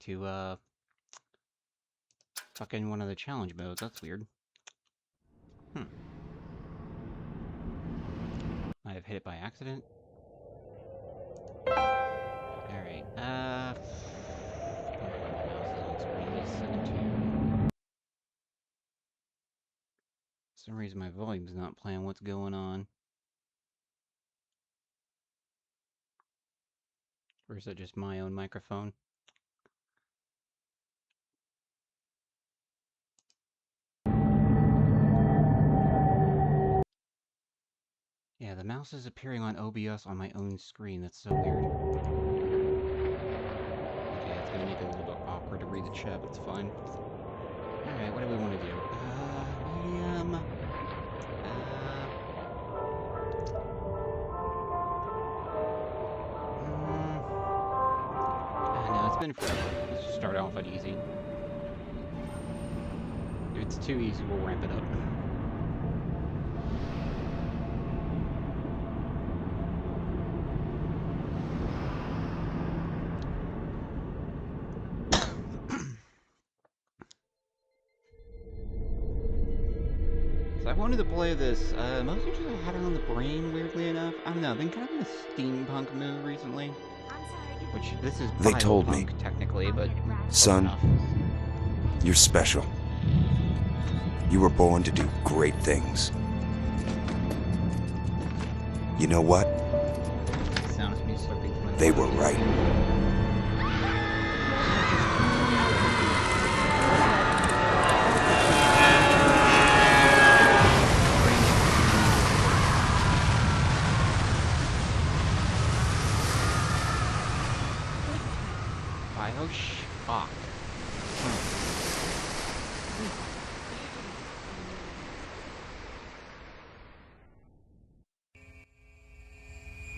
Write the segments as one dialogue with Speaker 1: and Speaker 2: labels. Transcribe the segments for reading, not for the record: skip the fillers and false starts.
Speaker 1: to, fucking one of the challenge modes. That's weird. Might have hit it by accident. Alright, For some reason my volume's not playing. What's going on? Or is it just my own microphone? Yeah, the mouse is appearing on OBS on my own screen. That's so weird. Okay, it's gonna make it a little bit awkward to read the chat, but it's fine. Alright, what do we want to do? Medium. No, it's been forever. Let's just start off at easy. If it's too easy, we'll ramp it up. I wanted to play this, mostly just I had it on the brain, weirdly enough. I don't know, I've been kind of in a steampunk mood recently. Which, this is
Speaker 2: They told me,
Speaker 1: technically, but...
Speaker 2: Son, you're special. You were born to do great things. You know what? They were right.
Speaker 1: Bioshock.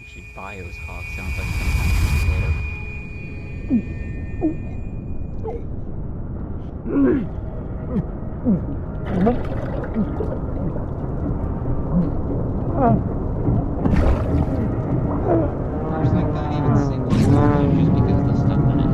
Speaker 1: Actually, Bioshock sounds like some kind of translator. There's like not even single just because of the stuff on it.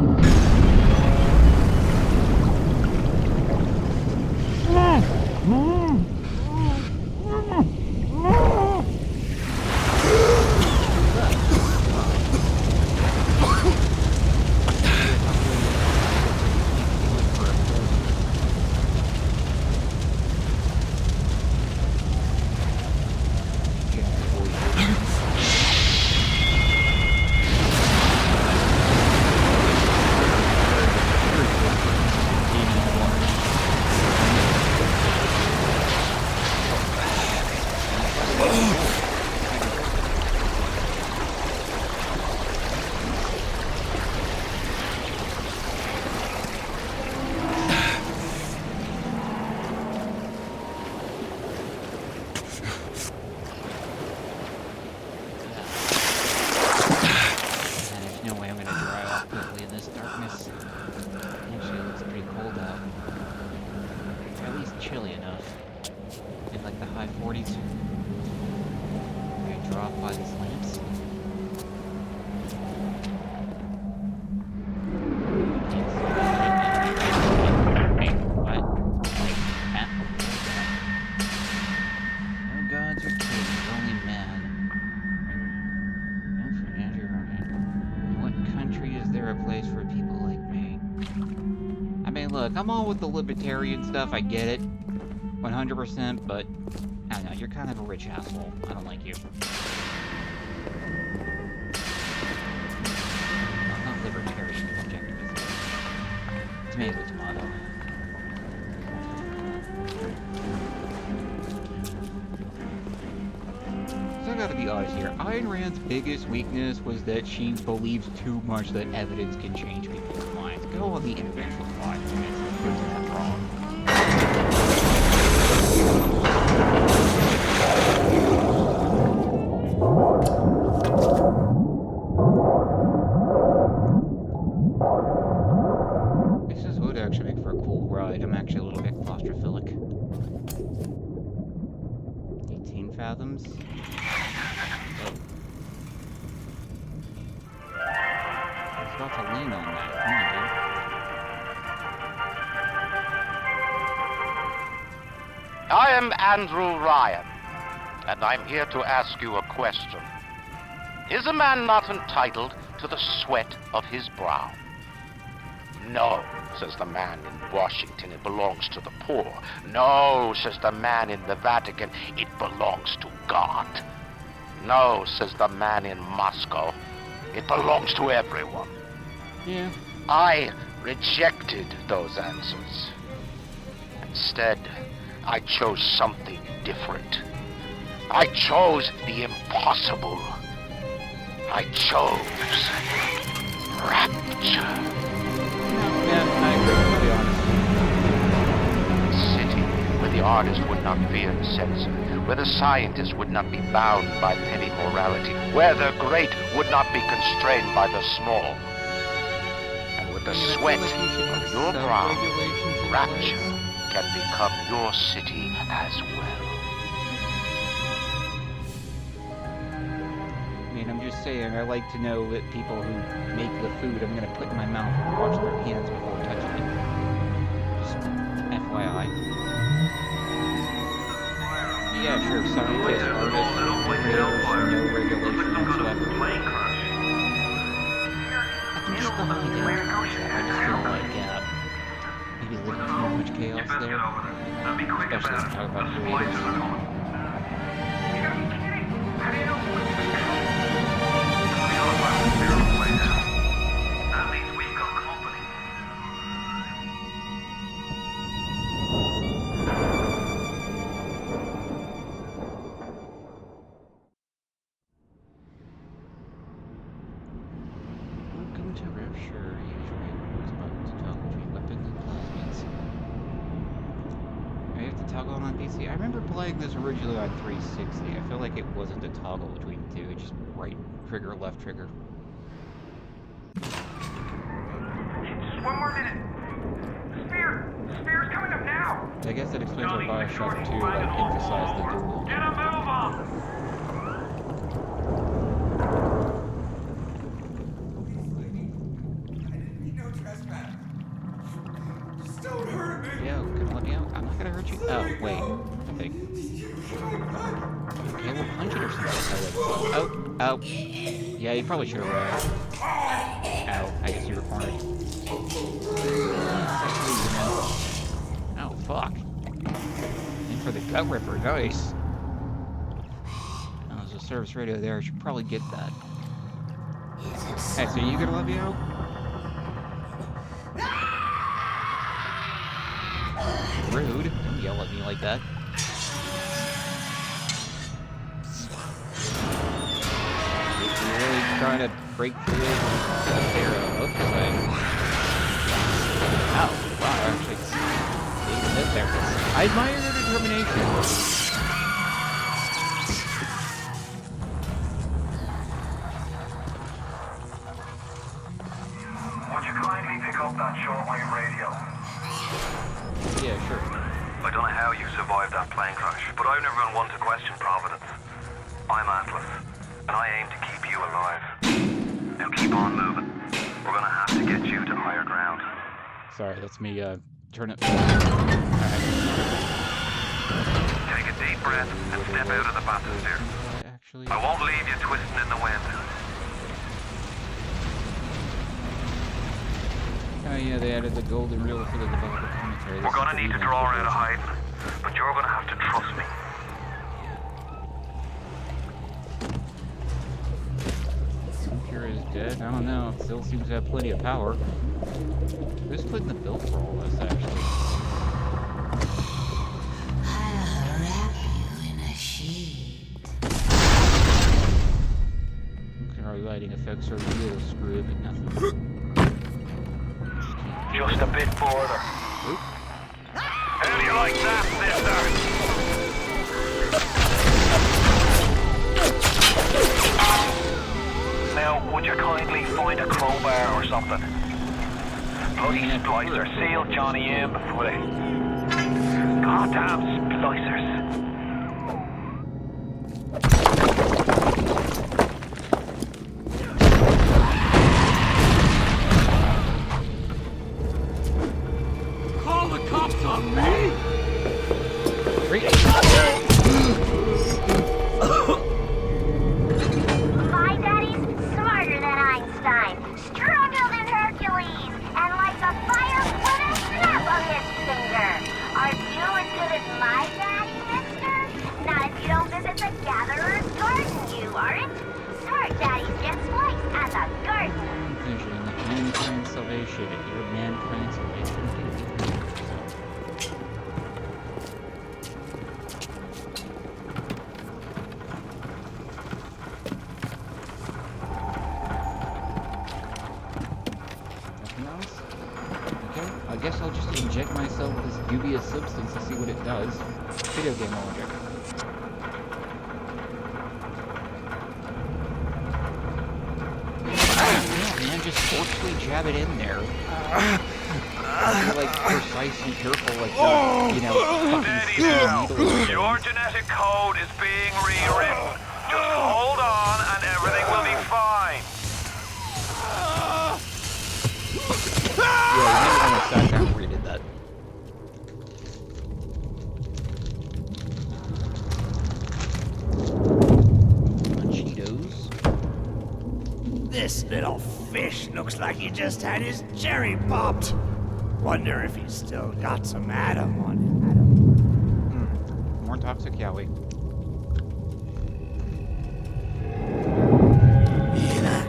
Speaker 1: I'm all with the libertarian stuff, I get it, 100%, but, I don't know, you're kind of a rich asshole. I don't like you. Well, not libertarian, objectivist. Tomato, tomato. So I gotta be honest here, Ayn Rand's biggest weakness was that she believes too much that evidence can change people's minds. Go on the internet for 5 minutes and prove that wrong. This would actually make for a cool ride. I'm actually a little bit claustrophilic. 18 fathoms? About to lean on that. Come on, dude.
Speaker 3: I am Andrew Ryan, and I'm here to ask you a question. Is a man not entitled to the sweat of his brow? No, says the man in Washington, it belongs to the poor. No, says the man in the Vatican, it belongs to God. No, says the man in Moscow, it belongs to everyone.
Speaker 1: Yeah.
Speaker 3: I rejected those answers. Instead, I chose something different. I chose the impossible. I chose rapture.
Speaker 1: Yeah, I agree, to be honest.
Speaker 3: A city where the artist would not fear the censor, where the scientist would not be bound by petty morality, where the great would not be constrained by the small. And with the sweat of your brow, rapture can become your city as well.
Speaker 1: I mean, I'm just saying, I like to know that people who make the food I'm gonna put in my mouth wash their hands before touching it. Just FYI. Yeah, sure, scientists, artists, creators, no regulation whatsoever. I can just go hide in. I just feel like, maybe living too much chaos there. Especially when talking about creators. I remember playing this originally on 360. I feel like it wasn't a toggle between the two, it's just right trigger, left trigger.
Speaker 4: One more minute. Spear's coming up now.
Speaker 1: I guess that explains why Bioshock 2 emphasized the duel.
Speaker 4: Get a move on.
Speaker 1: Yo, can you let me out? I'm not gonna hurt you. Oh, wait. I think. Okay, we'll punch it or something. Oh. Yeah, you probably should have ran. Ow, I guess you were cornered. Oh, fuck. In for the gut ripper, nice. Oh, there's a service radio there, I should probably get that. Hey, so you gonna let me out? Rude. Don't yell at me like that. If you're really trying to break through it, oops, ow, wow, actually, didn't hit there. I admire your determination.
Speaker 4: Would you kindly pick up that shortwave radio?
Speaker 1: Yeah, sure.
Speaker 5: I don't know how you survived that plane crash, but I've never been one to question Providence. I'm Atlas, and I aim to keep you alive. Now keep on moving. We're gonna have to get you to higher ground.
Speaker 1: Sorry, that's me, turn it.
Speaker 5: Take a deep breath and step out of the bathysphere.
Speaker 1: Actually,
Speaker 5: I won't leave you twisting in the wind.
Speaker 1: oh yeah, they added the golden reel for the developer commentary.
Speaker 5: We're gonna need to draw her out of hiding, but you're gonna have to trust me.
Speaker 1: Computer is dead. I don't know. It still seems to have plenty of power. Who's putting the bill for all this, actually?
Speaker 6: I'll wrap you in a sheet.
Speaker 1: Our lighting effects are real screwed, but nothing.
Speaker 5: Just a bit further.
Speaker 1: Oop.
Speaker 5: How do you like that, sister? Now, would you kindly find a crowbar or something? Bloody splicer sealed Johnny in before they... Goddamn splicers.
Speaker 1: Great.
Speaker 7: My daddy's smarter than Einstein, stronger than Hercules, and like a fire with a snap of his finger. Are you as good as my daddy, mister? Not if you don't visit the Gatherer's Garden, you aren't. Smart daddies get sliced at the garden.
Speaker 1: Vision, mankind's salvation, and your mankind's salvation. Nothing else? Okay, I guess I'll just inject myself with this dubious substance to see what it does. Video game logic. Yeah, man, just forcefully jab it in there. You're like precise and careful, like you know, fucking
Speaker 5: Steady
Speaker 1: steel
Speaker 5: now.
Speaker 1: needle.
Speaker 5: Your genetic code is being rewritten. Just hold on and everything will be fine.
Speaker 1: Yeah, you never almost sat down and redid that. Cheetos.
Speaker 8: This little fish looks like he just had his cherry popped. Wonder if he's still got some Adam on him.
Speaker 1: More toxic Yowie.
Speaker 8: Hear that?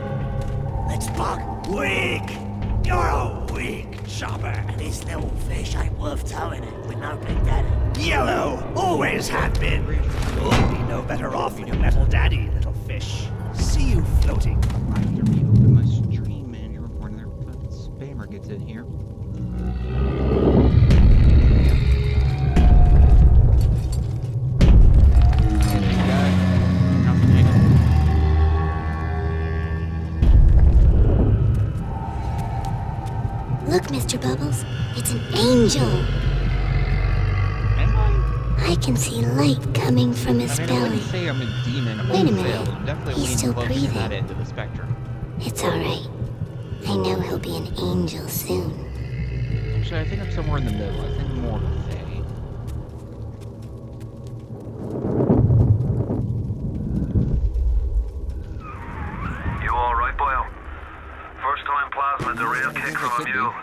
Speaker 8: Let's buck. Weak! You're a weak chopper. This little fish ain't worth towing it with no big daddy. Yellow! Always have been. You'll be no better off with your metal daddy, little fish. See you floating from my
Speaker 1: My stream manager reporting their fucking spammer gets in here.
Speaker 7: Look, Mr. Bubbles, it's an angel. I can see light coming from his
Speaker 1: I mean, I
Speaker 7: belly.
Speaker 1: wouldn't say I'm a demon. I'm
Speaker 7: Wait a
Speaker 1: wholesale.
Speaker 7: minute.
Speaker 1: I'm definitely
Speaker 7: He's
Speaker 1: leaning
Speaker 7: still
Speaker 1: close to
Speaker 7: breathing.
Speaker 1: that end of the spectrum.
Speaker 7: It's alright. I know he'll be an angel soon.
Speaker 1: Actually, I think I'm somewhere in the middle. I think I'm more of a fae.
Speaker 5: You alright, boyo? First time plasma's a real kick from a
Speaker 1: could be.
Speaker 5: mule.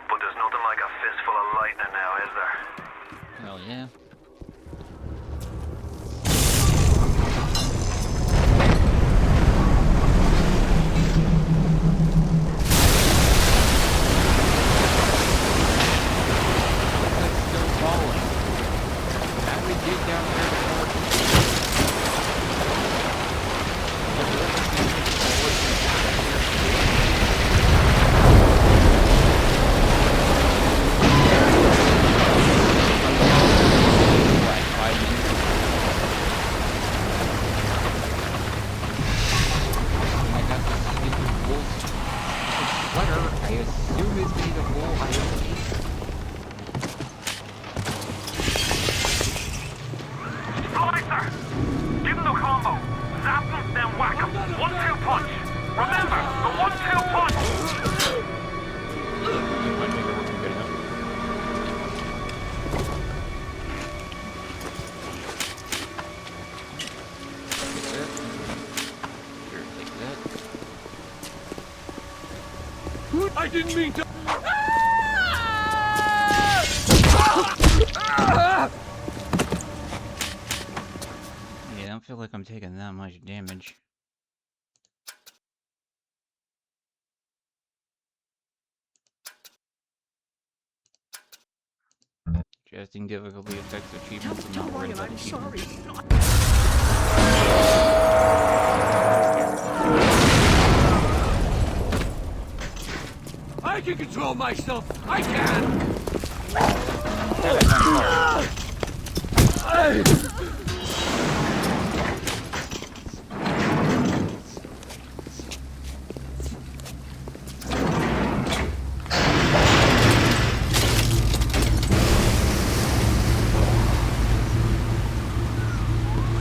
Speaker 5: But there's nothing like a fistful of lightning now, is there?
Speaker 1: Hell yeah. That's still falling. How do we dig down there I got this stupid wool sweater. I assume it's made of wool. I don't know.
Speaker 4: Slicer! Give him the combo. Zap him, then whack him. 1-2 punch. Remember, the 1-2 punch!
Speaker 8: I didn't mean to.
Speaker 1: Yeah, I don't feel like I'm taking that much damage. Adjusting difficulty affects achievements. I'm not worried about achievements.
Speaker 8: I can control myself. I can.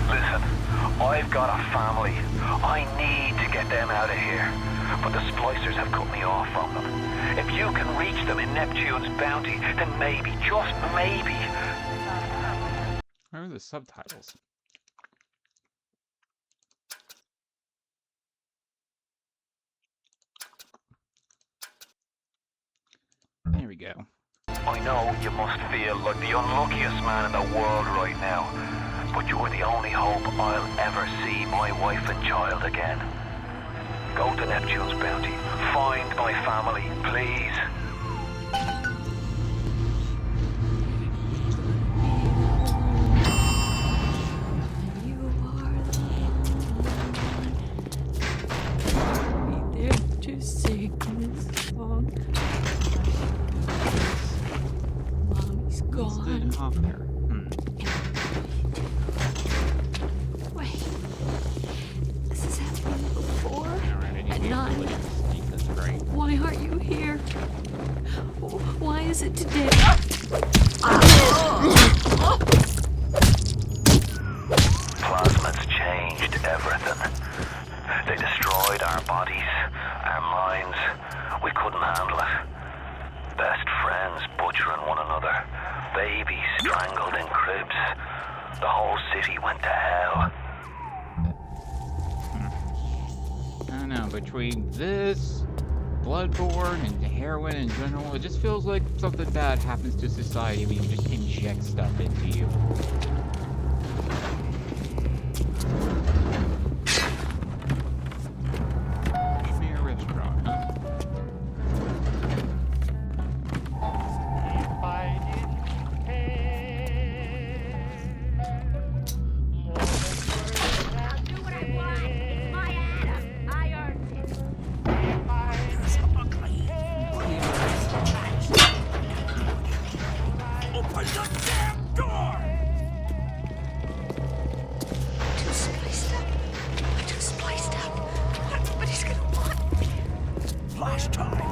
Speaker 5: Listen, I've got a family. I need to get them out of here. But the splicers have cut me off from them. If you can reach them in Neptune's bounty, then maybe, just maybe...
Speaker 1: Where are the subtitles? There we go.
Speaker 5: I know you must feel like the unluckiest man in the world right now, but you're the only hope I'll ever see my wife and child again. Go to Neptune's bounty. Find my family, please.
Speaker 9: You are the be there to sing this song. Mommy's gone.
Speaker 1: Off there.
Speaker 9: Wait, this has happened before.
Speaker 1: Alright,
Speaker 9: At 9.
Speaker 1: That's great.
Speaker 9: Why aren't you here? Why is it today?
Speaker 5: Plasmids changed everything. They destroyed our bodies, our minds. We couldn't handle it. Best friends butchering one another. Babies strangled in cribs. The whole city went to hell.
Speaker 1: I don't know, between this, Bloodborne, and heroin in general, it just feels like something bad happens to society when you just inject stuff into you. Mere restaurant, huh?
Speaker 8: Open the damn door!
Speaker 9: Too spliced up. What he's gonna want?
Speaker 8: Last time.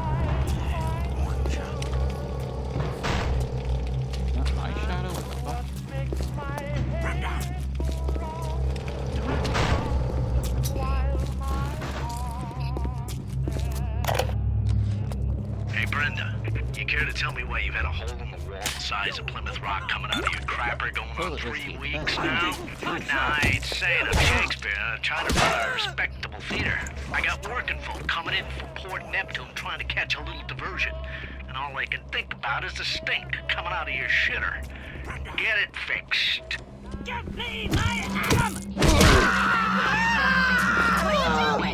Speaker 8: One jump.
Speaker 1: Not my shadow, what the fuck?
Speaker 8: Brenda!
Speaker 10: Hey, Brenda, you care to tell me why you've had a hole in the wall the size of Plymouth Rock coming out of your crapper going on 3 weeks now? Nah, I ain't saying I'm Shakespeare. I'm trying to run a respectable theater. I got working folk coming in from Port Neptune trying to catch a little diversion. And all they can think about is the stink coming out of your shitter. Get it fixed.
Speaker 8: Give me my Adam!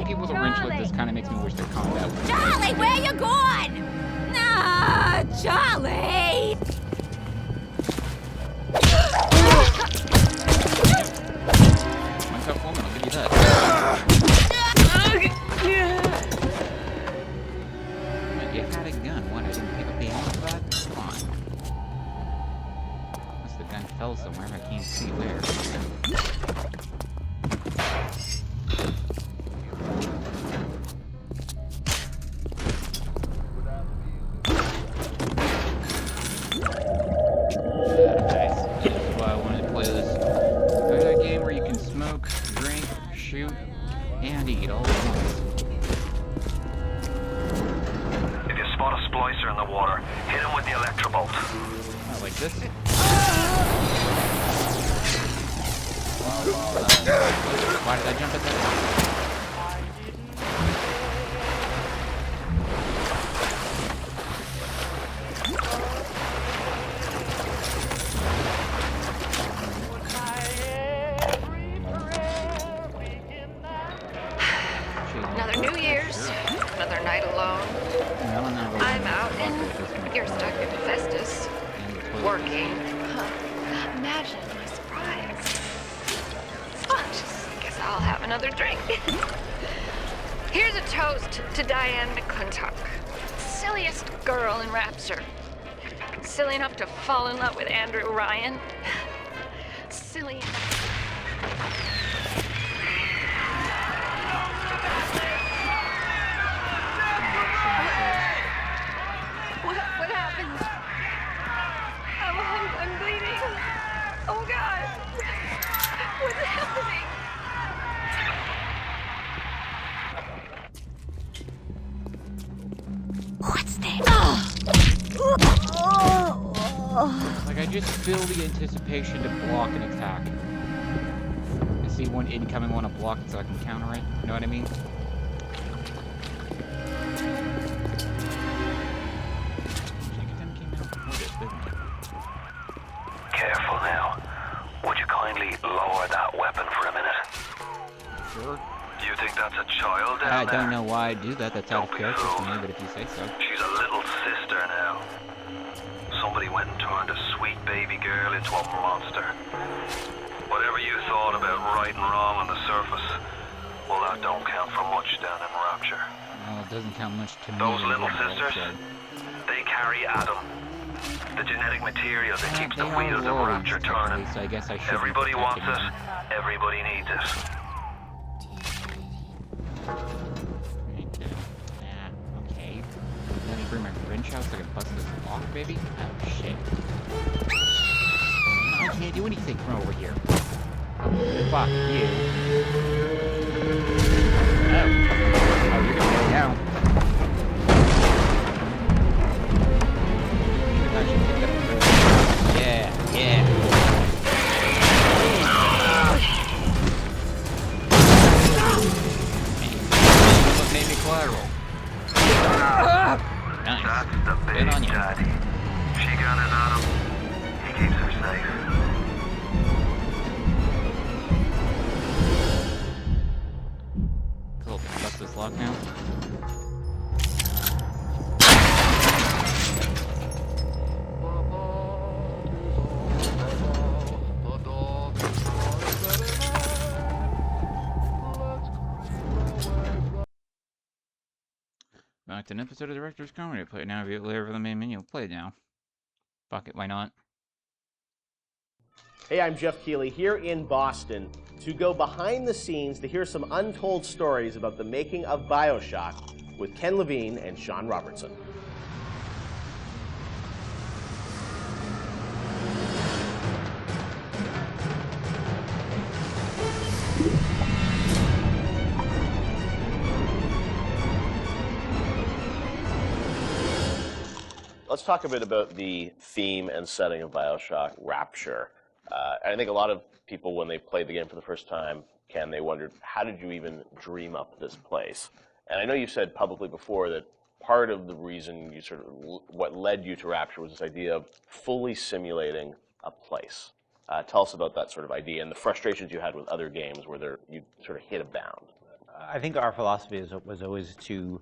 Speaker 1: People with a wrench like this kind of makes me wish their combat was.
Speaker 9: Charlie, where you going? Nah, Charlie!
Speaker 1: My tough woman, I'll give you that. But you had a gun. What, I didn't pick up the ammo for that? Come on. Unless the gun fell somewhere, I can't see where. And eat all at once.
Speaker 5: If you spot a splicer in the water, hit him with the electrobolt.
Speaker 1: Oh, like this? Why did I jump at that?
Speaker 11: Another New Year's, another night alone. I'm out and you're stuck in Festus. Working. Huh. Imagine my surprise. Oh, just guess I'll have another drink. Here's a toast to Diane McClintock. Silliest girl in Rapture. Silly enough to fall in love with Andrew Ryan. Silly enough. What happened? I'm bleeding. Oh God. What's happening?
Speaker 9: What's that?
Speaker 1: Like I just feel the anticipation to block an attack. I see one incoming one to block it so I can counter it. You know what I mean?
Speaker 5: Careful now. Would you kindly lower that weapon for a minute?
Speaker 1: Sure.
Speaker 5: You think that's a child down
Speaker 1: I
Speaker 5: there?
Speaker 1: don't know why I do that. That's out of character for me, but if you say so.
Speaker 5: She's a little sister now. Somebody went and turned a sweet baby girl into a monster. Whatever you thought about right and wrong on the surface, well, that don't count for much down in Rapture.
Speaker 1: Well, it doesn't count much to me.
Speaker 5: Those little
Speaker 1: in general,
Speaker 5: sisters, they carry Adam, the genetic material that keeps the wheels of Rapture turning.
Speaker 1: So I guess I should.
Speaker 5: Everybody wants it, everybody needs it.
Speaker 1: Okay. Let me bring my wrench out so I can bust this lock, baby. Oh, shit. I can't do anything from over here. Fuck you. Oh, you're gonna go down. Yeah. What made me collateral? Nice.
Speaker 5: That's the big daddy. She got his Adam. He keeps her safe.
Speaker 1: Cool. Bust this lock now. Back to an episode of Director's Comedy. Play it now. View it later for the main menu. Play it now. Fuck it, why not?
Speaker 12: Hey, I'm Jeff Keighley here in Boston to go behind the scenes to hear some untold stories about the making of Bioshock with Ken Levine and Sean Robertson. Let's talk a bit about the theme and setting of Bioshock Rapture. I think a lot of people, when they played the game for the first time, Ken, they wondered, how did you even dream up this place? And I know you said publicly before that part of the reason you sort of, what led you to Rapture was this idea of fully simulating a place. Tell us about that sort of idea and the frustrations you had with other games where you sort of hit a bound.
Speaker 13: I think our philosophy was always to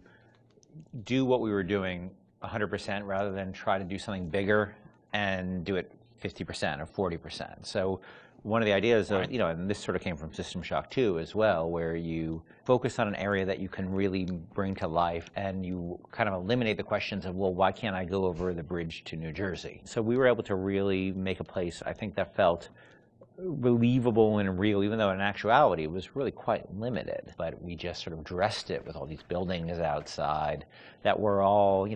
Speaker 13: do what we were doing 100% rather than try to do something bigger and do it 50% or 40%. So one of the ideas of, and this sort of came from System Shock 2 as well, where you focus on an area that you can really bring to life and you kind of eliminate the questions of, well, why can't I go over the bridge to New Jersey? So we were able to really make a place, I think, that felt believable and real, even though in actuality it was really quite limited. But we just sort of dressed it with all these buildings outside that were all,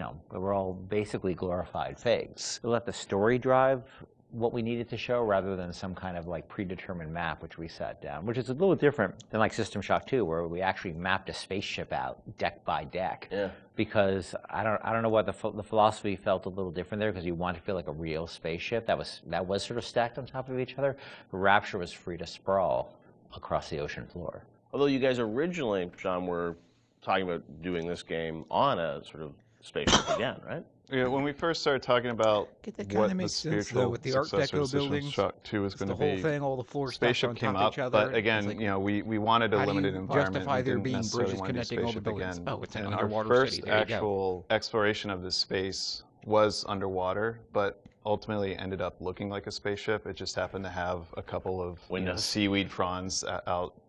Speaker 13: basically glorified fakes. We let the story drive what we needed to show rather than some kind of like predetermined map which we set down, which is a little different than like System Shock 2, where we actually mapped a spaceship out deck by deck. Yeah. Because I don't know what the philosophy felt a little different there, because you want to feel like a real spaceship that was sort of stacked on top of each other. But Rapture was free to sprawl across the ocean floor.
Speaker 12: Although you guys originally, Sean, were talking about doing this game on a sort of spaceship again, right?
Speaker 14: Yeah, when we first started talking about what the spiritual
Speaker 15: with the Art
Speaker 14: successor
Speaker 15: Deco
Speaker 14: to System
Speaker 15: buildings,
Speaker 14: Shock 2 was going to
Speaker 15: the whole
Speaker 14: be,
Speaker 15: thing, all the floor
Speaker 14: spaceship
Speaker 15: on
Speaker 14: came
Speaker 15: top of
Speaker 14: up,
Speaker 15: each other.
Speaker 14: but again,
Speaker 15: Like,
Speaker 14: we wanted a
Speaker 15: how do
Speaker 14: limited
Speaker 15: you
Speaker 14: environment.
Speaker 15: justify there
Speaker 14: and
Speaker 15: being
Speaker 14: didn't necessarily
Speaker 15: bridges
Speaker 14: want to do
Speaker 15: connecting all the
Speaker 14: spaceship
Speaker 15: buildings?
Speaker 14: again.
Speaker 15: Oh, it's an
Speaker 14: And
Speaker 15: underwater
Speaker 14: our first
Speaker 15: city. There you go.
Speaker 14: actual exploration of this space was underwater, but ultimately ended up looking like a spaceship. It just happened to have a couple of seaweed fronds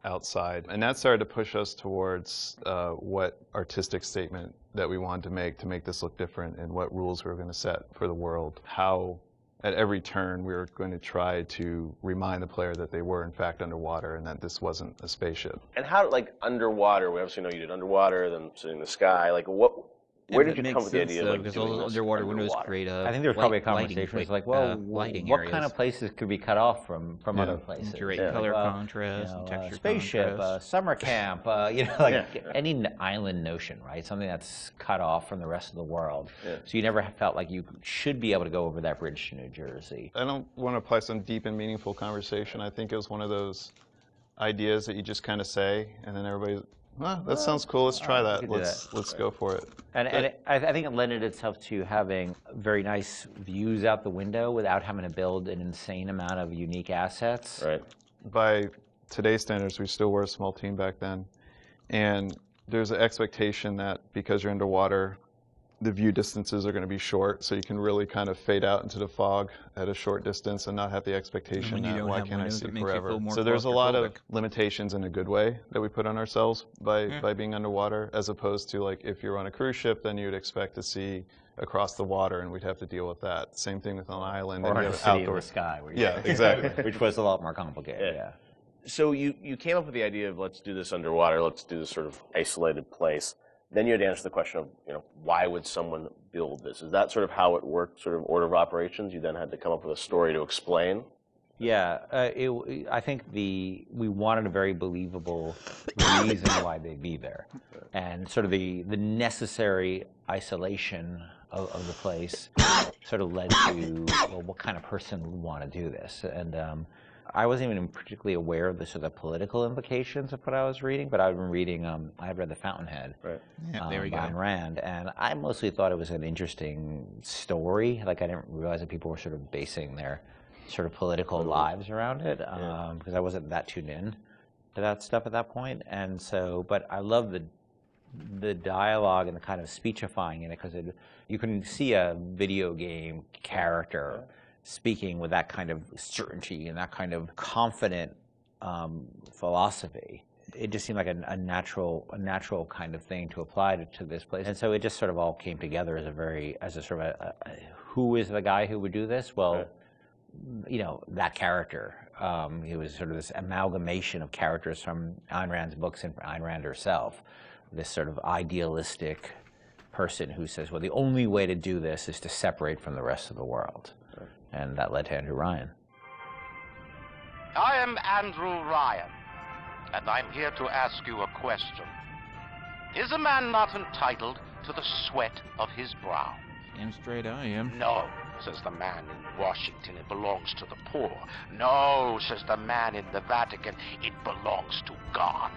Speaker 14: outside. And that started to push us towards what artistic statement that we wanted to make this look different, and what rules we were going to set for the world. How at every turn we were going to try to remind the player that they were in fact underwater and that this wasn't a spaceship.
Speaker 12: And how, like, underwater, we obviously know you did underwater, then sitting in the sky, like, what Where
Speaker 1: Yeah,
Speaker 12: did you
Speaker 1: that
Speaker 12: come
Speaker 1: makes
Speaker 12: up with the
Speaker 1: sense,
Speaker 12: idea of
Speaker 1: though,
Speaker 12: like
Speaker 1: because
Speaker 12: doing
Speaker 1: all those
Speaker 12: this
Speaker 1: underwater windows create
Speaker 13: I think there's probably a
Speaker 1: lighting,
Speaker 13: conversation. It's
Speaker 1: like,
Speaker 13: like, well,
Speaker 1: lighting
Speaker 13: what
Speaker 1: areas.
Speaker 13: kind of places could be cut off from other places?
Speaker 1: Create
Speaker 13: Like,
Speaker 1: color
Speaker 13: well,
Speaker 1: contrast and texture
Speaker 13: spaceship,
Speaker 1: contrast.
Speaker 13: summer camp, any island notion, right? Something that's cut off from the rest of the world.
Speaker 12: Yeah.
Speaker 13: So you never felt like you should be able to go over that bridge to New Jersey.
Speaker 14: I don't want to apply some deep and meaningful conversation. I think it was one of those ideas that you just kind of say, and then everybody's, that sounds cool. Let's try that. Let's go for it.
Speaker 13: And I think it lended itself to having very nice views out the window without having to build an insane amount of unique assets.
Speaker 12: Right.
Speaker 14: By today's standards, we still were a small team back then, and there's an expectation that because you're underwater, the view distances are going to be short, so you can really kind of fade out into the fog at a short distance and not have the expectation that why can't I see forever. So there's a lot of limitations in a good way that we put on ourselves by being underwater, as opposed to like if you're on a cruise ship, then you'd expect to see across the water, and we'd have to deal with that. Same thing with an island.
Speaker 13: Or
Speaker 14: and
Speaker 13: a city in the sky.
Speaker 14: Exactly.
Speaker 13: Which was a lot more complicated, yeah.
Speaker 12: So you came up with the idea of let's do this underwater, let's do this sort of isolated place. Then you had to answer the question of, why would someone build this? Is that sort of how it worked, sort of order of operations? You then had to come up with a story to explain?
Speaker 13: Yeah, I think we wanted a very believable reason why they'd be there. And sort of the necessary isolation of the place sort of led to, well, what kind of person would want to do this? And I wasn't even particularly aware of the sort of political implications of what I was reading, but I've been reading, I read The Fountainhead
Speaker 1: by Ayn
Speaker 13: Rand, and I mostly thought it was an interesting story. Like, I didn't realize that people were sort of basing their sort of political lives around it, because I wasn't that tuned in to that stuff at that point. And so, but I love the dialogue and the kind of speechifying in it, because you can see a video game character speaking with that kind of certainty and that kind of confident philosophy. It just seemed like a natural kind of thing to apply to this place. And so it just sort of all came together as a sort of who is the guy who would do this? Well, that character. He was sort of this amalgamation of characters from Ayn Rand's books and Ayn Rand herself. This sort of idealistic person who says, well, the only way to do this is to separate from the rest of the world. And that led to Andrew Ryan.
Speaker 3: I am Andrew Ryan, and I'm here to ask you a question. Is a man not entitled to the sweat of his brow?
Speaker 1: Damn straight I am.
Speaker 3: No, says the man in Washington, it belongs to the poor. No, says the man in the Vatican, it belongs to God.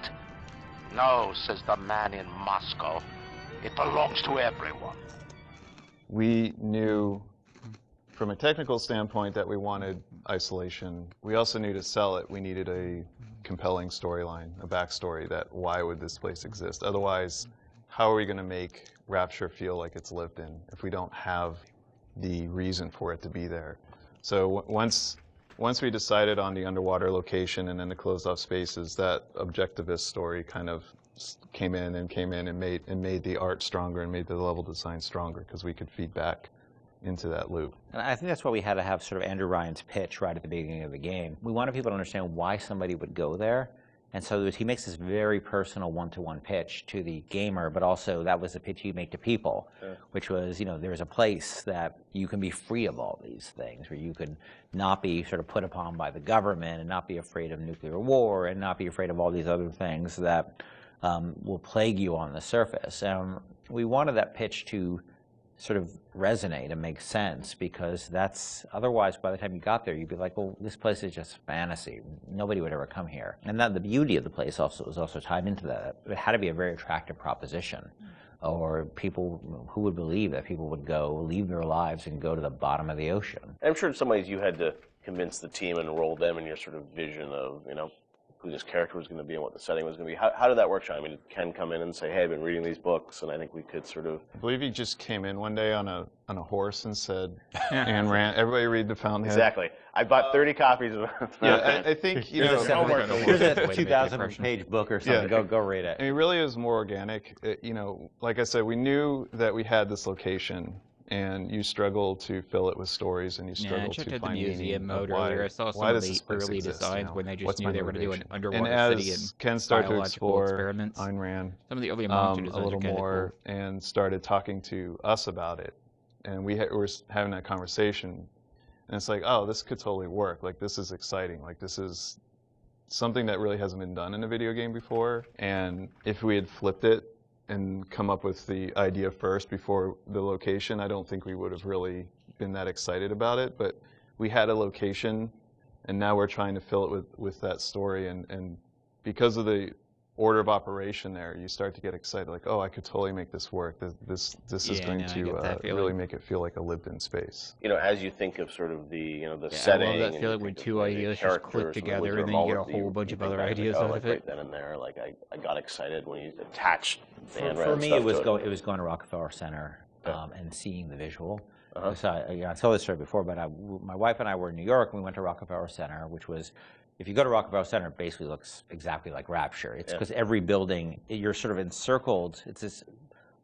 Speaker 3: No, says the man in Moscow, it belongs to everyone.
Speaker 14: We knew from a technical standpoint that we wanted isolation. We also knew to sell it, we needed a compelling storyline, a backstory that why would this place exist? Otherwise, how are we going to make Rapture feel like it's lived in if we don't have the reason for it to be there? So once we decided on the underwater location and then the closed off spaces, that objectivist story kind of came in and made the art stronger and made the level design stronger, because we could feed back into that loop.
Speaker 13: And I think that's why we had to have sort of Andrew Ryan's pitch right at the beginning of the game. We wanted people to understand why somebody would go there. And so he makes this very personal one-to-one pitch to the gamer, but also that was the pitch he'd make to people, which was, there's a place that you can be free of all these things, where you can not be sort of put upon by the government and not be afraid of nuclear war and not be afraid of all these other things that will plague you on the surface. We wanted that pitch to sort of resonate and make sense, because that's otherwise by the time you got there you'd be like, well, this place is just fantasy, nobody would ever come here. And that the beauty of the place was also tied into that. It had to be a very attractive proposition, or people who would believe that people would go leave their lives and go to the bottom of the ocean.
Speaker 12: I'm sure in some ways you had to convince the team and enroll them in your sort of vision of who this character was going to be and what the setting was going to be. How did that work, Sean? I mean, did Ken come in and say, hey, I've been reading these books, and I think we could sort of...
Speaker 14: I believe he just came in one day on a horse and said, Ayn Rand, everybody read The Fountainhead.
Speaker 12: Exactly. I bought 30 copies of
Speaker 14: Yeah, I think,
Speaker 13: here's a 2,000-page book or something.
Speaker 14: Yeah.
Speaker 13: Go read it.
Speaker 14: I mean, really, it was more organic. Like I said, we knew that we had this location, and you struggle to fill it with stories, and you
Speaker 1: Yeah, I
Speaker 14: struggle
Speaker 1: checked
Speaker 14: to
Speaker 1: out the
Speaker 14: find
Speaker 1: museum
Speaker 14: meaning
Speaker 1: mode
Speaker 14: of why,
Speaker 1: earlier. I saw some
Speaker 14: why
Speaker 1: of
Speaker 14: does
Speaker 1: the
Speaker 14: this place
Speaker 1: early
Speaker 14: exist,
Speaker 1: designs
Speaker 14: you know?
Speaker 1: when they just
Speaker 14: What's
Speaker 1: knew
Speaker 14: my
Speaker 1: they were going to do an
Speaker 14: motivation?
Speaker 1: underwater
Speaker 14: And
Speaker 1: city
Speaker 14: as
Speaker 1: and
Speaker 14: Ken started to
Speaker 1: biological
Speaker 14: explore
Speaker 1: experiments.
Speaker 14: Ayn Rand
Speaker 1: Some of the early monster
Speaker 14: a
Speaker 1: designs
Speaker 14: little
Speaker 1: are kind of
Speaker 14: more
Speaker 1: cool.
Speaker 14: and started talking to us about it, and we were having that conversation, and it's like, oh, this could totally work. Like, this is exciting. Like, this is something that really hasn't been done in a video game before. And if we had flipped it and come up with the idea first before the location, I don't think we would have really been that excited about it. But we had a location, and now we're trying to fill it with that story. And because of the order of operation there, you start to get excited, like, oh, I could totally make this work. This is going to really make it feel like a lived-in space.
Speaker 12: You know, as you think of sort of the the
Speaker 1: Yeah,
Speaker 12: setting,
Speaker 1: I love that
Speaker 12: and
Speaker 1: feeling when two ideas just click together, and then you get a whole bunch of other ideas out of it.
Speaker 12: Right then and there, like I got excited when you attached the Ayn
Speaker 13: For
Speaker 12: Rand
Speaker 13: me,
Speaker 12: stuff
Speaker 13: it was
Speaker 12: to
Speaker 13: it was going to Rockefeller Center and seeing the visual.
Speaker 12: Uh-huh.
Speaker 13: So I told this story before, but my wife and I were in New York, and we went to Rockefeller Center, which was, if you go to Rockefeller Center, it basically looks exactly like Rapture. It's because every building, you're sort of encircled. It's this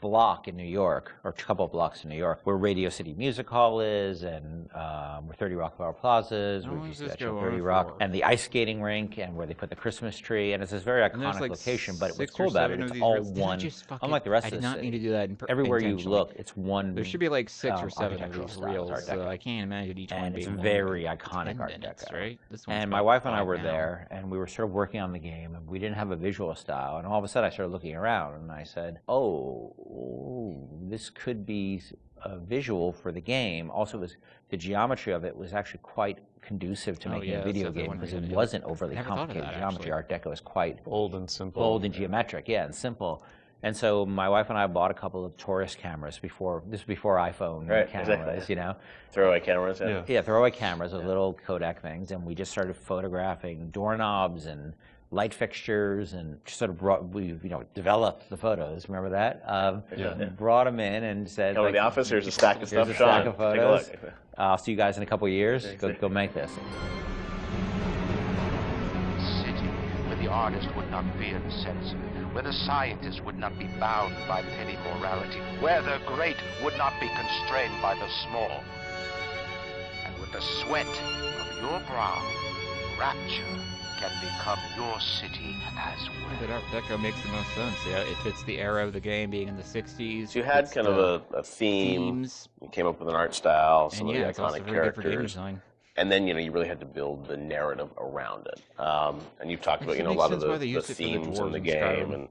Speaker 13: block in New York, or a couple of blocks in New York, where Radio City Music Hall is, and where 30 Rockefeller Plazas, where you see that show 30 Rock, and the ice skating rink, and where they put the Christmas tree, and it's this very iconic
Speaker 1: like
Speaker 13: location. But what's
Speaker 1: 6
Speaker 13: cool
Speaker 1: or
Speaker 13: about it,
Speaker 1: 7
Speaker 13: it's
Speaker 1: of these
Speaker 13: all
Speaker 1: rooms. Did I
Speaker 13: one.
Speaker 1: just fucking-
Speaker 13: Unlike the rest
Speaker 1: I
Speaker 13: of
Speaker 1: did
Speaker 13: the
Speaker 1: not
Speaker 13: city.
Speaker 1: need to do that
Speaker 13: Everywhere you
Speaker 1: intentionally.
Speaker 13: look, it's one.
Speaker 1: There should be like 6 or 7 of
Speaker 13: architectural
Speaker 1: these
Speaker 13: style,
Speaker 1: reels,
Speaker 13: Art
Speaker 1: so
Speaker 13: Deco.
Speaker 1: I can't imagine each one
Speaker 13: And it's
Speaker 1: being
Speaker 13: very
Speaker 1: longer than
Speaker 13: iconic
Speaker 1: 10
Speaker 13: Art
Speaker 1: minutes,
Speaker 13: Deco.
Speaker 1: right? This one's
Speaker 13: And my
Speaker 1: about
Speaker 13: wife and I
Speaker 1: 5
Speaker 13: were
Speaker 1: now.
Speaker 13: there, and we were sort of working on the game, and we didn't have a visual style. And all of a sudden, I started looking around, and I said, "Oh, this could be a visual for the game." Also, the geometry of it was actually quite conducive to making a video game because it wasn't overly complicated geometry. Art Deco is quite
Speaker 14: bold and simple,
Speaker 13: bold and geometric, and simple. And so my wife and I bought a couple of Taurus cameras before iPhone cameras, you know.
Speaker 12: Throwaway cameras,
Speaker 13: yeah, throwaway cameras, those little Kodak things, and we just started photographing doorknobs and light fixtures, and sort of developed the photos. Remember that? Brought them in and said,
Speaker 12: "Come to the office. Here's a stack of stuff,
Speaker 13: here's a
Speaker 12: Sean.
Speaker 13: stack of photos.
Speaker 12: Take a look."
Speaker 13: I'll see you guys in a couple of years. Go make this.
Speaker 3: City where the artist would not fear the censor, where the scientist would not be bound by petty morality, where the great would not be constrained by the small. And with the sweat of your brow, Rapture can become your city as well.
Speaker 1: But Art Deco makes the most sense. Yeah, it fits the era of the game being in the 60s.
Speaker 12: So you had kind of a theme.
Speaker 1: Themes.
Speaker 12: You came up with an art style, some
Speaker 1: And
Speaker 12: of
Speaker 1: yeah,
Speaker 12: the
Speaker 1: it's also
Speaker 12: iconic
Speaker 1: very good for game
Speaker 12: characters.
Speaker 1: design.
Speaker 12: And then, you really had to build the narrative around it. And you've talked about,
Speaker 1: It
Speaker 12: a
Speaker 1: makes
Speaker 12: lot of
Speaker 1: sense why
Speaker 12: the
Speaker 1: they used it for the
Speaker 12: themes in
Speaker 1: dwarves
Speaker 12: the
Speaker 1: in
Speaker 12: game,
Speaker 1: Skyrim.
Speaker 12: and,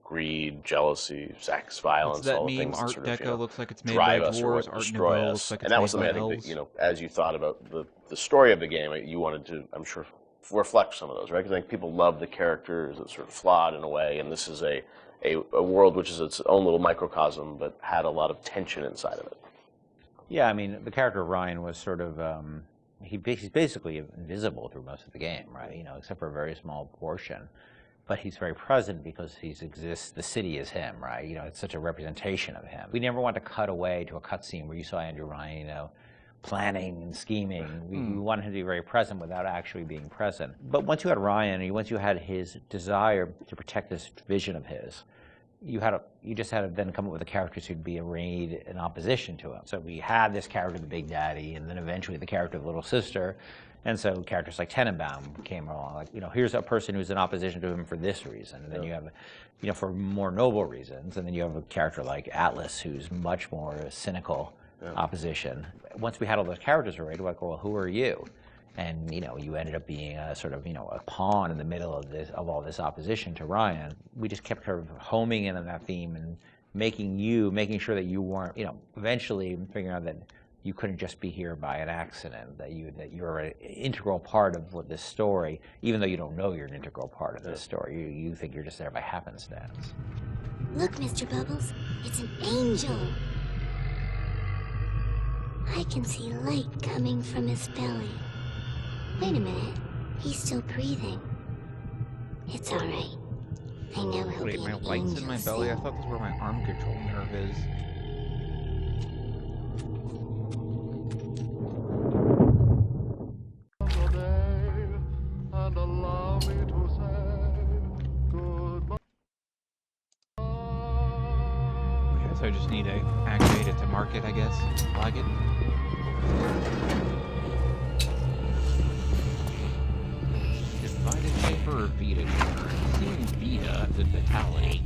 Speaker 12: greed, jealousy, sex, violence,
Speaker 1: It's that
Speaker 12: all the
Speaker 1: meme
Speaker 12: things that
Speaker 1: Art
Speaker 12: sort of,
Speaker 1: Deco looks like it's made
Speaker 12: drive
Speaker 1: by
Speaker 12: us or
Speaker 1: dwarves, Art
Speaker 12: destroy
Speaker 1: Nouveau
Speaker 12: us.
Speaker 1: looks like it's
Speaker 12: And that was
Speaker 1: made by
Speaker 12: something I think
Speaker 1: elves.
Speaker 12: that, as you thought about the story of the game, you wanted to, I'm sure, reflect some of those, right? Because I think people love the characters. It's sort of flawed in a way, and this is a world which is its own little microcosm, but had a lot of tension inside of it.
Speaker 13: Yeah, I mean, the character of Ryan was sort of, he's basically invisible through most of the game, right? Except for a very small portion. But he's very present because he exists, the city is him, right? It's such a representation of him. We never want to cut away to a cutscene where you saw Andrew Ryan, planning and scheming. We wanted him to be very present without actually being present. But once you had Ryan, and once you had his desire to protect this vision of his, you just had to then come up with the characters who'd be arrayed in opposition to him. So we had this character, the Big Daddy, and then eventually the character of Little Sister. And so characters like Tenenbaum came along, like, here's a person who's in opposition to him for this reason. And then you have, for more noble reasons. And then you have a character like Atlas, who's much more cynical opposition. Once we had all those characters arrayed, we're like, well, who are you? And, you ended up being a sort of, a pawn in the middle of all this opposition to Ryan. We just kept sort of homing in on that theme and making sure that you weren't, eventually figuring out that you couldn't just be here by an accident, that you're an integral part of this story, even though you don't know you're an integral part of this story. You think you're just there by happenstance.
Speaker 7: Look, Mr. Bubbles, it's an angel. I can see light coming from his belly. Wait a minute, he's still breathing. It's all right. I know he'll
Speaker 1: Wait,
Speaker 7: be
Speaker 1: my
Speaker 7: an
Speaker 1: light's
Speaker 7: angel
Speaker 1: in my belly? I
Speaker 7: soon.
Speaker 1: thought this was where my arm control nerve is.
Speaker 4: And allow me to say goodbye.
Speaker 1: Yeah, So I just need to activate it to mark it, I guess. Flag it. Is it Vtuber or Vtuber? I'm seeing Vita, the vitality.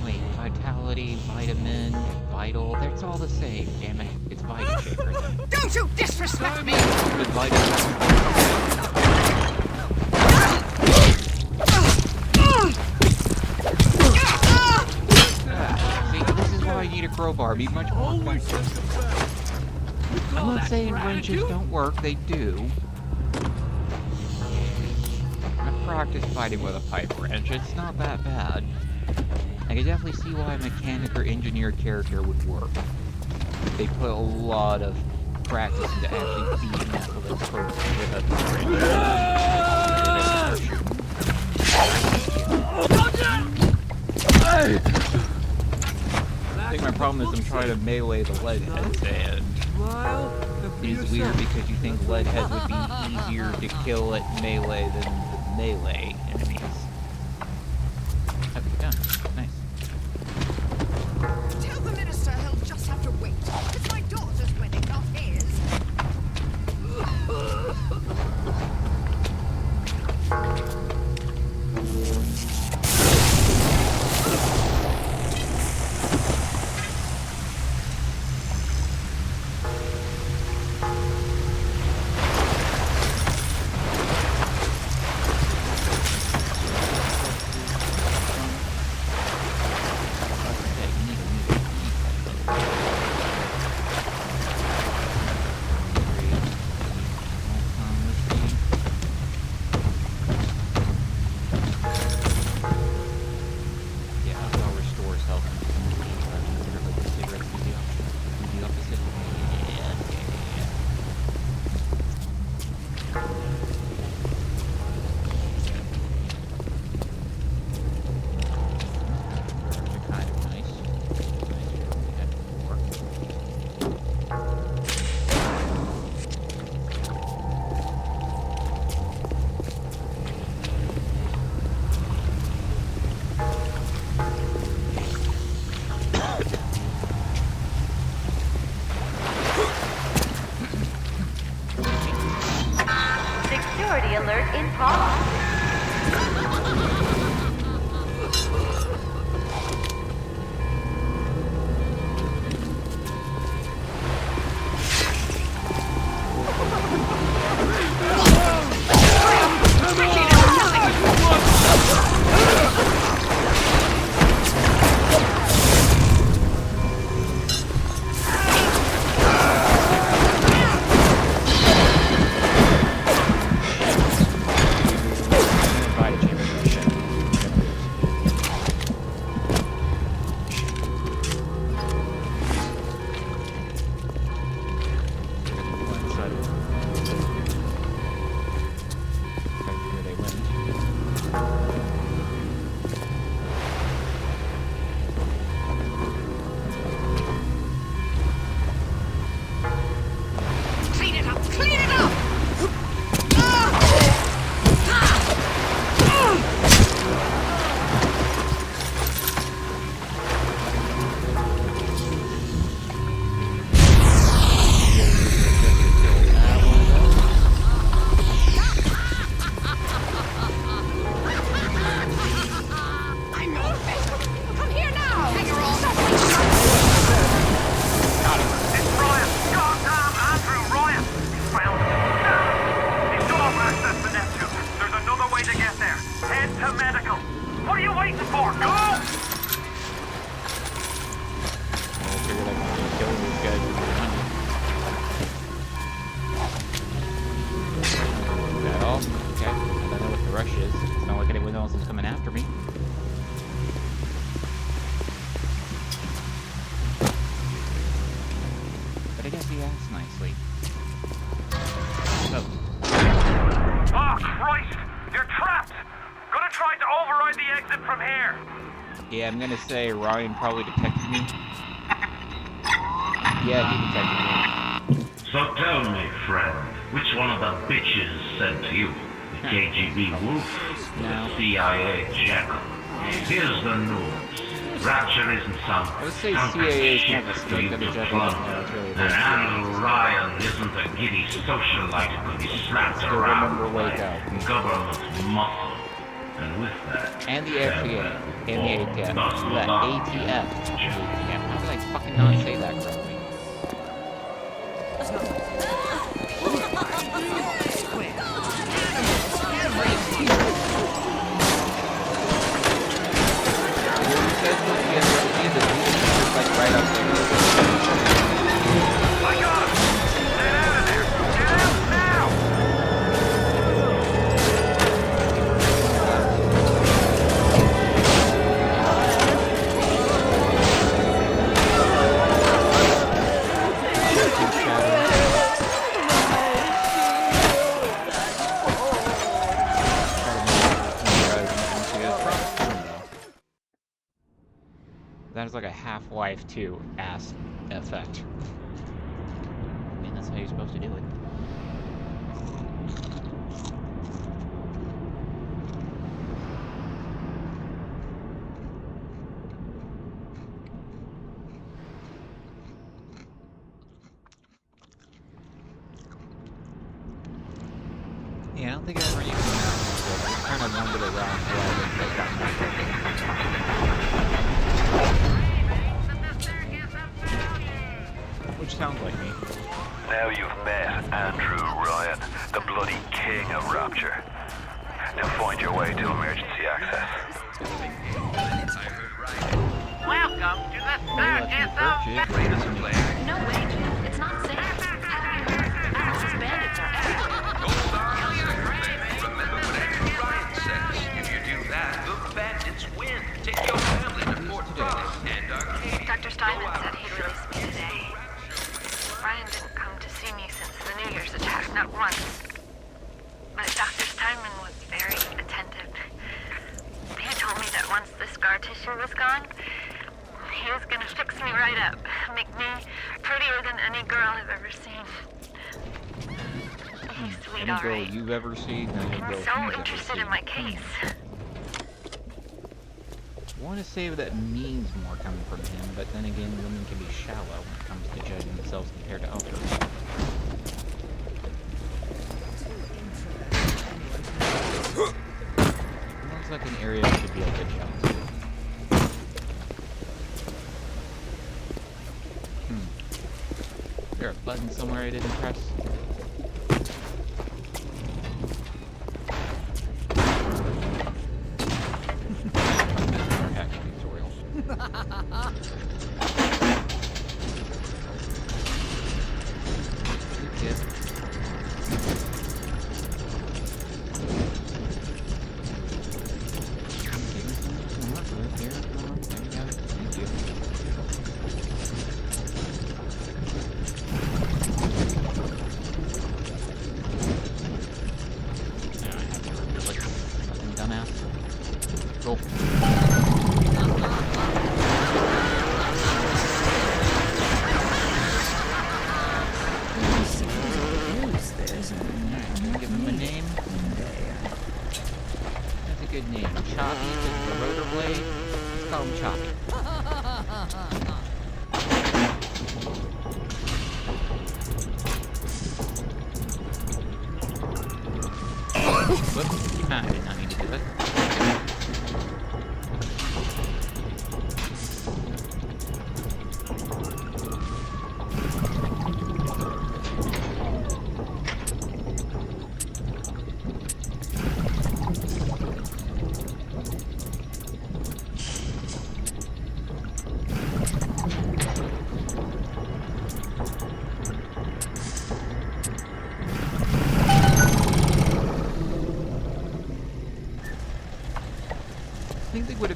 Speaker 1: Wait, vitality, vitamin, vital, that's all the same, damn it. It's Vtuber then.
Speaker 9: Don't you disrespect me!
Speaker 1: With vitamin. See, this is why I need a crowbar. Be much more effective. I'm not saying wrenches don't work, they do. I've practiced fighting with a pipe wrench, it's not that bad. I can definitely see why a mechanic or engineer character would work. They put a lot of practice into actually beating that with a wrench. I think my problem is I'm trying to melee the lead heads, and it's weird because you think lead heads would be easier to kill at melee than the melee enemies. Okay, done. Nice.
Speaker 9: Tell the minister he'll just have to wait. It's my daughter's wedding, not his.
Speaker 7: alert in progress.
Speaker 1: Yeah, I'm gonna say Ryan probably detected me. Yeah, he detected me.
Speaker 15: So tell me, friend, which one of the bitches sent to you? The KGB Wolf? The CIA Jackal? Here's the news. Rapture isn't some
Speaker 1: I would say
Speaker 15: stupid
Speaker 1: CAA is
Speaker 15: shit
Speaker 1: more of a
Speaker 15: for
Speaker 1: stick
Speaker 15: you
Speaker 1: than
Speaker 15: to
Speaker 1: a judge
Speaker 15: plug.
Speaker 1: military.
Speaker 15: And Andrew Ryan isn't a giddy socialite who can be slapped
Speaker 1: Still
Speaker 15: around
Speaker 1: remember
Speaker 15: by
Speaker 1: Wake Up.
Speaker 15: government muscle. And with that,
Speaker 1: And the FGA. And the ATF.
Speaker 15: thus
Speaker 1: The
Speaker 15: long.
Speaker 1: ATF. ATF. How did I fucking not say that correctly? Right up there.
Speaker 4: My God! Get out of there! Get out now!
Speaker 1: That is like a Half-Life 2 ass effect. I mean, that's how you're supposed to do it. Yeah, I don't think I ever used it. I just kind of wandered around for a little bit. Which sounds like me.
Speaker 5: Now you've met Andrew Ryan, the bloody king of Rapture. Now find your way to emergency access.
Speaker 4: Welcome to the circus of
Speaker 11: No way, Jim. It's not safe. These bandits are everywhere.
Speaker 16: Remember what Andrew Ryan says. If you do that, the bandits win. Take your family to Fort Rock and Arcadia.
Speaker 11: Dr. Steinman said he'd release me today. Ryan didn't come to see me since the New Year's attack, not once. But Dr. Steinman was very attentive. He told me that once the scar tissue was gone, he was gonna fix me right up, make me prettier than any girl I've ever seen. He's sweet,
Speaker 1: Any girl
Speaker 11: alright.
Speaker 1: you've ever seen, any girl
Speaker 11: He's so
Speaker 1: you've ever
Speaker 11: interested
Speaker 1: seen.
Speaker 11: in my case.
Speaker 1: I want to say that means more coming from him, but then again, women can be shallow when it comes to judging themselves compared to others. Looks like an area I should be able to jump to. Is there a button somewhere I didn't press?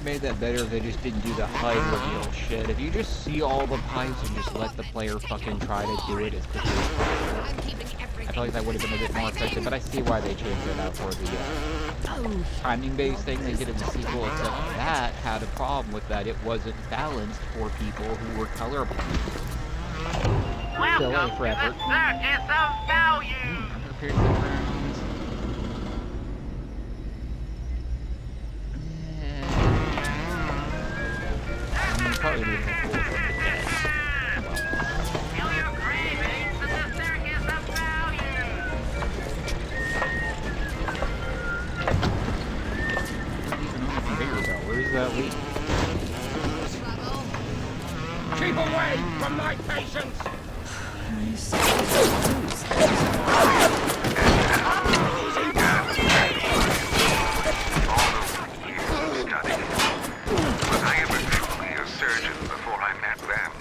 Speaker 1: Made that better if they just didn't do the HUD reveal shit. If you just see all the pipes and just let the player fucking try to do it as quickly as possible, I feel like that would have been a bit more effective, but I see why they changed it out for the timing-based thing they did in the sequel, except that had a problem with that. It wasn't balanced for people who were colorblind. Still a for effort.
Speaker 4: circus of value!
Speaker 1: that leak.
Speaker 4: Keep away from my patients!
Speaker 5: Was I ever truly a surgeon before I met them?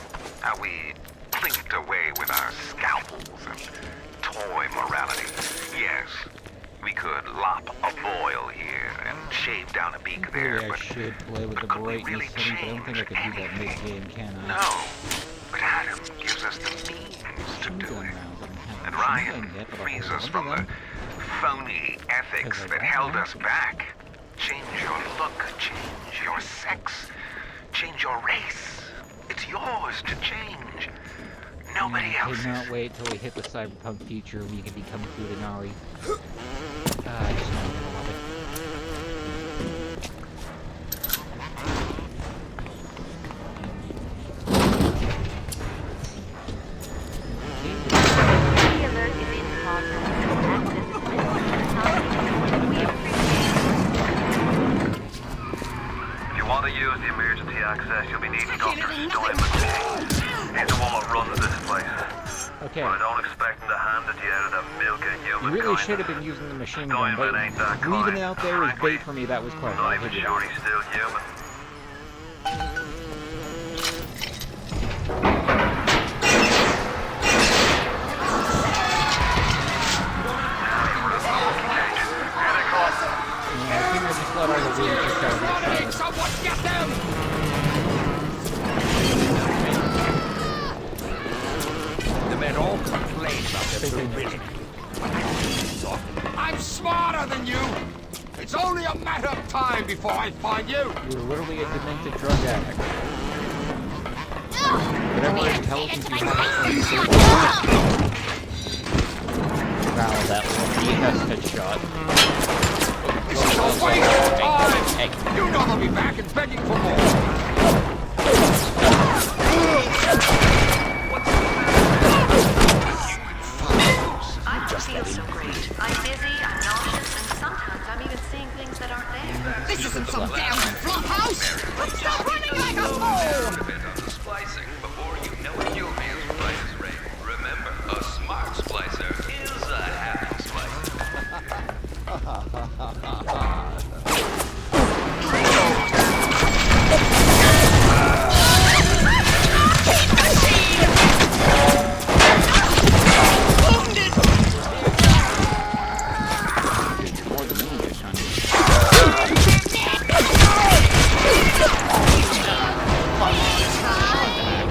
Speaker 5: How we clinked away with our scalpels and toy morality. Yes, we could lop a boil here and shave down a beak there,
Speaker 1: Maybe I should play with the brightness setting, but I don't think I could do that mid-game, can I?
Speaker 5: No, but Adam gives us the means to do it. And Ryan frees us from the phony ethics that held us back. Change your look, change your sex, change your race. It's yours to change. Nobody else.
Speaker 1: I cannot wait till we hit the cyberpunk future where you can become Futanari. I just know I love it.
Speaker 7: The alert is in progress. Access is limited. We appreciate
Speaker 5: If you want to use the emergency access, you'll be needing Dr. Steinman. He's the one that runs this place.
Speaker 1: Okay.
Speaker 5: But I don't expect him to hand it to you out of the milk and
Speaker 1: You
Speaker 5: human
Speaker 1: really
Speaker 5: kind.
Speaker 1: should have been using the machine gun, but
Speaker 5: Steinman ain't that
Speaker 1: leaving
Speaker 5: kind.
Speaker 1: it out there as bait for me, that was clever.
Speaker 5: Not
Speaker 1: I
Speaker 5: even
Speaker 1: figured
Speaker 5: sure
Speaker 1: it.
Speaker 5: he's still human.
Speaker 1: Yeah, I think I just let all the wheels just go.
Speaker 4: Someone get them! The men all complain about their stupidity. I'm smarter than you! It's only a matter of time before I find you!
Speaker 1: You're literally a demented drug addict. Whatever intelligence you have. Wow, that was a headshot.
Speaker 4: This is a waste of time! You know they'll be back and begging for more!
Speaker 11: I don't feel so great. I'm busy, I'm nauseous, and sometimes I'm even seeing things that aren't there.
Speaker 4: This isn't some damn flop house! Stop running like a fool!
Speaker 16: Depend on the splicing. Before you know it, you'll be as bright as rain. Remember, a smart splicer is a happy splicer.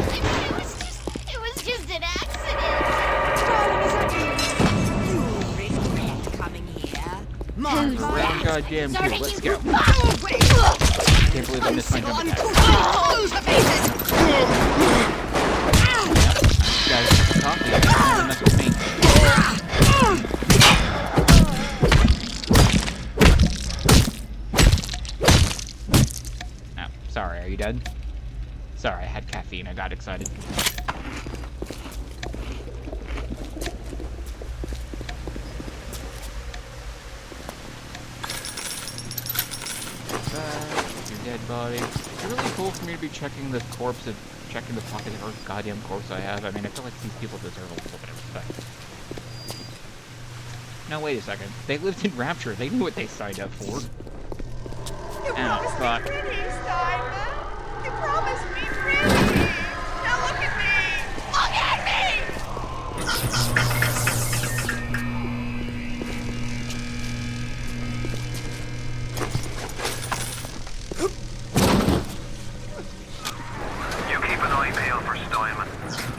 Speaker 7: It was just an accident.
Speaker 1: Wrong goddamn
Speaker 7: Sorry,
Speaker 1: two. Let's
Speaker 7: you-
Speaker 1: go. Can't believe I missed my jump attack. Guys, coffee. Don't mess with me. Oh, sorry. Are you done? Sorry, I had caffeine. I got excited. Your dead body. It's really cool for me to be checking the corpse of checking the pocket of every goddamn corpse I have. I mean, I feel like these people deserve a little bit of respect. No, wait a second. They lived in Rapture. They knew what they signed up for. Ow, fuck.
Speaker 9: Pretty, Steinman. You promised me pretty. Now look at me. Look at me!
Speaker 5: You keep an eye peeled for Steinman.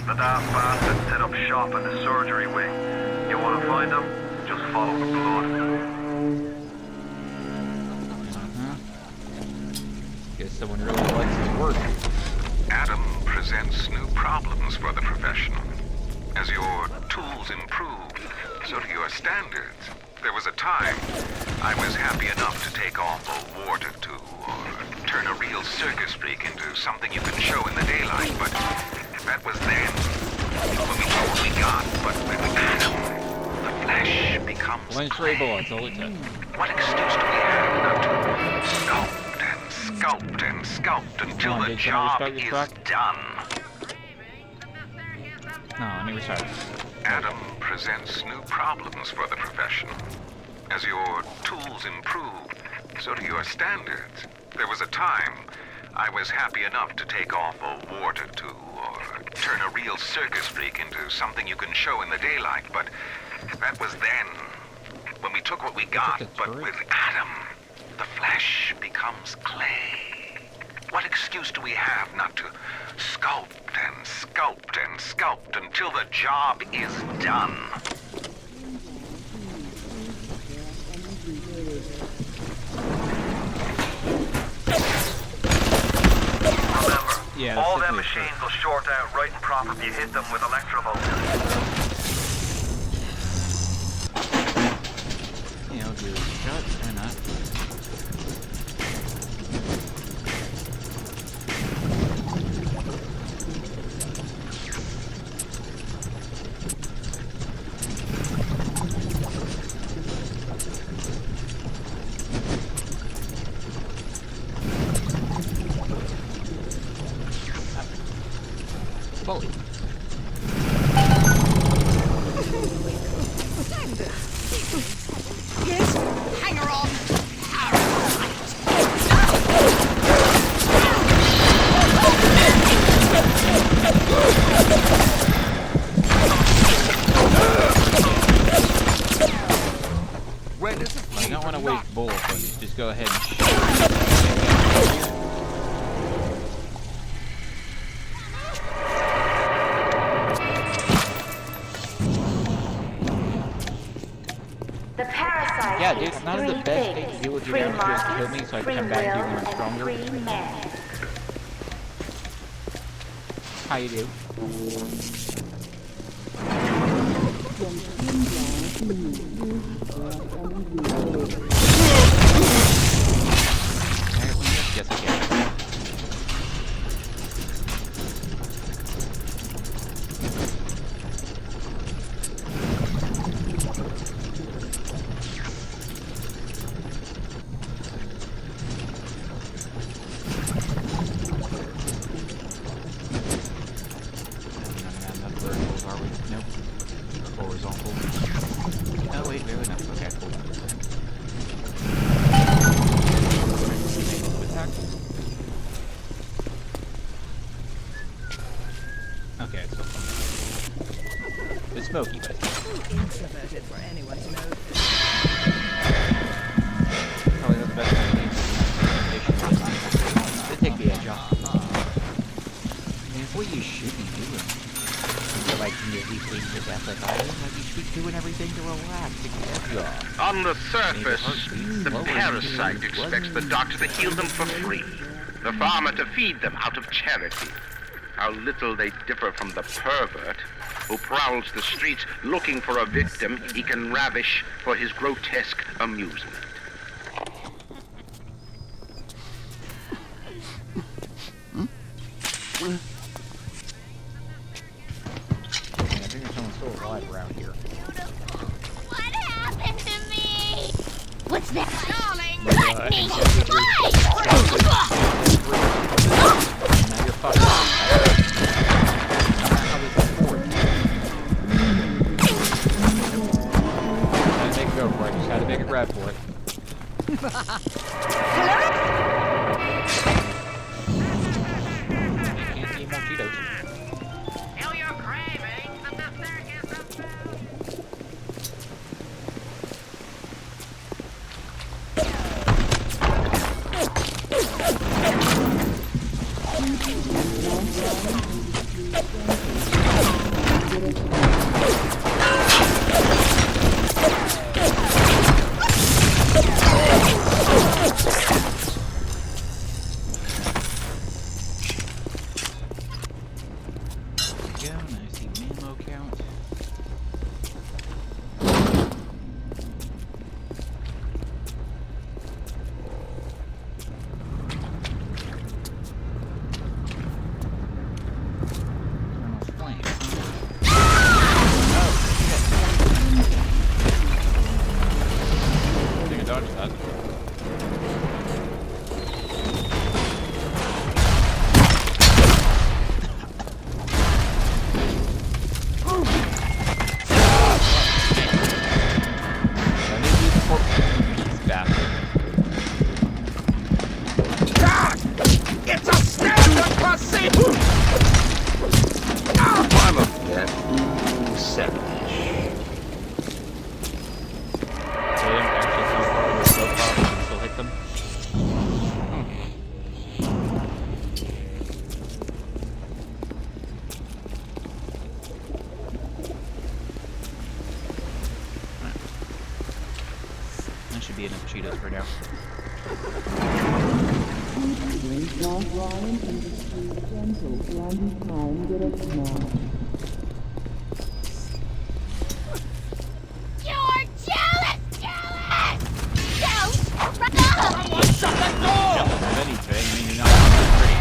Speaker 5: The daft bastard set up shop in the surgery wing. You want to find him? Just follow the blood.
Speaker 1: Guess someone really likes his work.
Speaker 5: Adam presents new problems for the professional. As your tools improve, so do your standards. There was a time I was happy enough to take off a wart or two, or turn a real circus freak into something you can show in the daylight, but that was then. When we got what we got, but when we Adam, the flesh becomes
Speaker 1: One stray bullet, that's all it took.
Speaker 5: What excuse do we have not to sculpt and
Speaker 16: sculpt and sculpt until the job is done.
Speaker 1: No, let me restart.
Speaker 16: Adam presents new problems for the profession. As your tools improve, so do your standards. There was a time I was happy enough to take off a wart or two, or turn a real circus freak into something you can show in the daylight, but that was then, when we took what we got. But with Adam, the flesh becomes clay. What excuse do we have not to sculpt and sculpt and sculpt until the job is done?
Speaker 5: Remember, all them machines will short out right and proper if you hit them with electrovolts.
Speaker 1: You know, do shut or not. Bully.
Speaker 9: Yes, hang her on.
Speaker 1: I don't want to waste bullets on these. Just go ahead and shoot. Yeah, dude, it's not the best thing to do with your damage is kill me so I can come back to you when I'm stronger. How you do? Yes, I can. Smoky, but
Speaker 9: Too introverted for anyone to know.
Speaker 1: probably not the best thing to take the edge off. I mean, what you should be doing. So like nearly bleeding to death like I am, like you should be doing everything to relax and get the edge off.
Speaker 3: On the surface, the parasite expects the doctor to heal them for free, the farmer to feed them out of charity. How little they differ from the pervert who prowls the streets looking for a victim he can ravish for his grotesque amusement.
Speaker 1: I think someone's still alive around here.
Speaker 7: What happened to me? What's that? Darling,
Speaker 1: let
Speaker 7: me
Speaker 1: Now you're fucked. Go for it. Just had to make a grab for it. Can't eat more Cheetos.
Speaker 4: Kill your cravings at the circus of
Speaker 1: That should be enough Cheetos for now.
Speaker 7: You're jealous! Jealous! Don't run off!
Speaker 1: Shut that door! Jealous of anything, I mean, you're not pretty.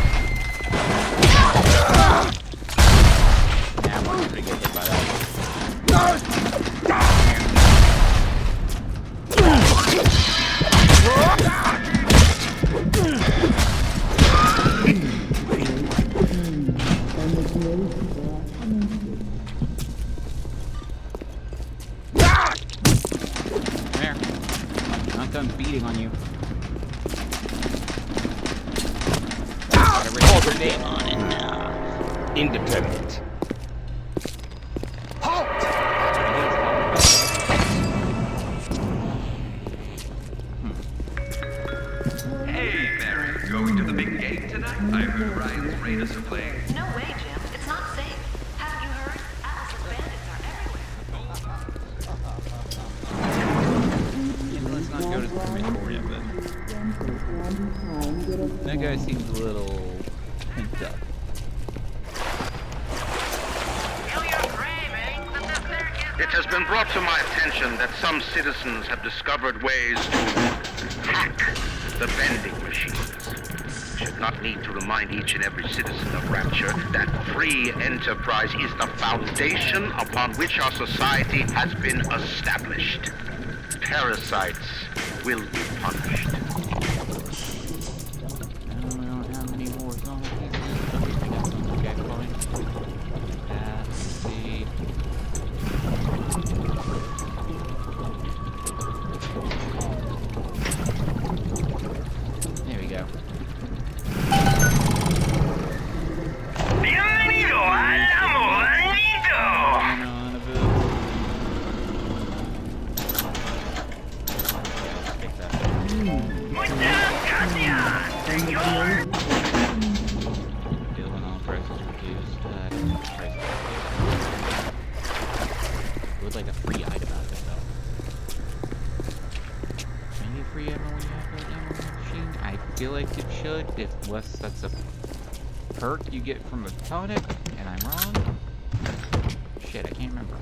Speaker 1: Nah, I'm not gonna get hit by that. There. I'm not done beating on you. Gotta recall your name on it now.
Speaker 15: Independent.
Speaker 17: Hey, Mary, going to the big game tonight? I heard Ryan's Raiders are playing.
Speaker 11: No way, Jim. It's not safe. Haven't you heard? Atlas's bandits are everywhere.
Speaker 1: Yeah, let's not go to the crematorium then. That guy seems a little pent up.
Speaker 3: It has been brought to my attention that some citizens have discovered ways to hack the vending machines. I should not need to remind each and every citizen of Rapture that free enterprise is the foundation upon which our society has been established. Parasites will be punished.
Speaker 1: I don't have many more zombies. Okay, fine. Let's see. There we go.
Speaker 4: Bienvenido al Amoranito! Muchas gracias, señor!
Speaker 1: Dealing all prices reduced. Would like a free item out of it though. Maybe a free ammo when you have an ammo machine? I feel like it should, unless that's a perk you get from a tonic, and I'm wrong. Shit, I can't remember.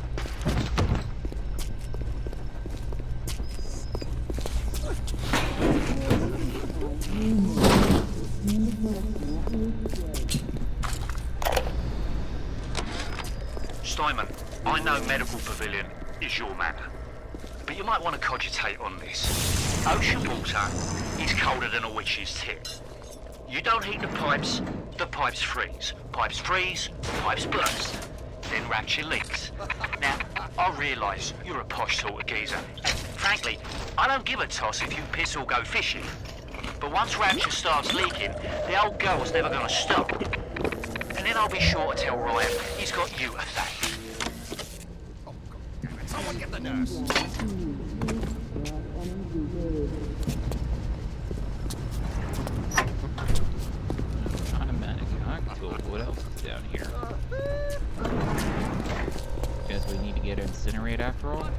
Speaker 10: Steinman, I know Medical Pavilion is your matter, but you might want to cogitate on this. Ocean water is colder than a witch's tip. You don't heat the pipes freeze. Pipes freeze, pipes burst. Then Rapture leaks. Now, I realise you're a posh sort of geezer. Frankly, I don't give a toss if you piss or go fishing. But once Rapture starts leaking, the old girl's never gonna stop. And then I'll be sure to tell Ryan he's got you to thank.
Speaker 8: Someone get the nurse.
Speaker 1: Automatic tool. What else is down here? Guess we need to get incinerate after all.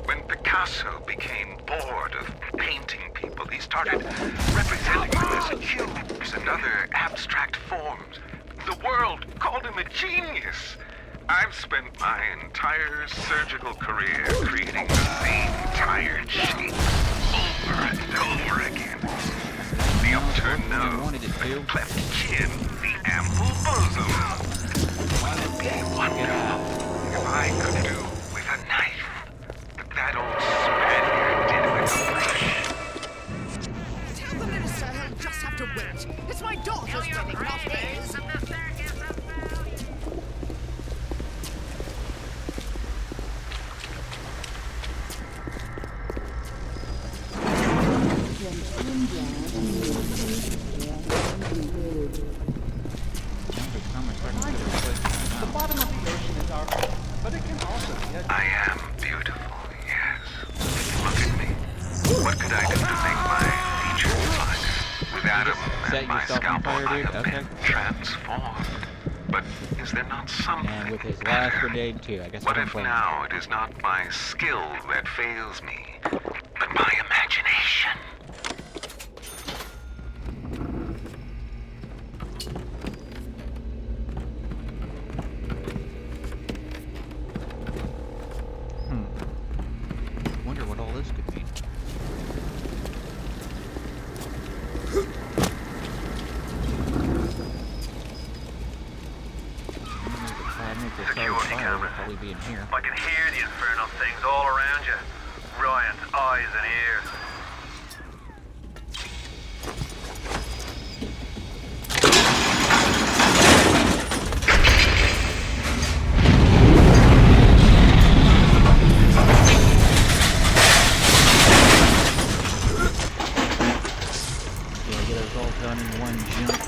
Speaker 16: When Picasso became bored of painting people, he started representing them as cubes and other abstract forms. The world called him a genius. I've spent my entire surgical career creating the same tired shape over and over again. The upturned nose, the cleft chin, the ample bosom. Wouldn't it be wonderful if I could do with a knife what that old Spaniard did with a brush?
Speaker 8: Tell the minister he'll just have to wait. It's my daughter's wedding, not his.
Speaker 18: The bottom of the ocean is our home, but it can also be a...
Speaker 16: I am beautiful, yes. Look at me. What could I do to make my features finer? With Adam and my scalpel, I have been transformed. But is there not something?
Speaker 1: And with his last grenade too. I guess
Speaker 16: What
Speaker 1: I don't
Speaker 16: if
Speaker 1: blame
Speaker 16: now it is not my skill that fails me, but my imagination?
Speaker 1: Wonder what all this could mean.
Speaker 5: Security cameras. I can hear the infernal things all around you. Ryan's eyes and ears.
Speaker 1: Yeah, get us all done in one jump.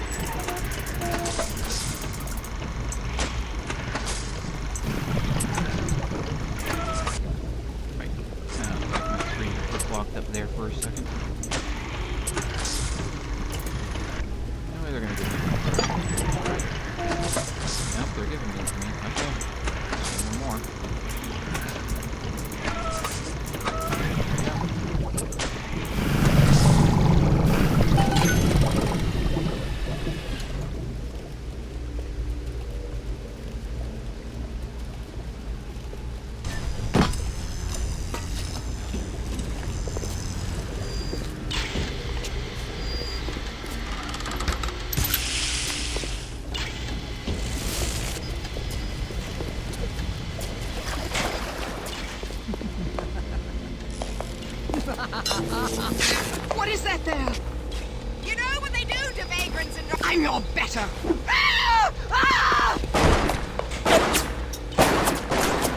Speaker 1: Locked up there for a second. No way they're gonna give me. Nope, they're giving me to me. Okay. One more.
Speaker 9: What is that there? You know what they do to vagrants and... I'm your better. Ah! Ah!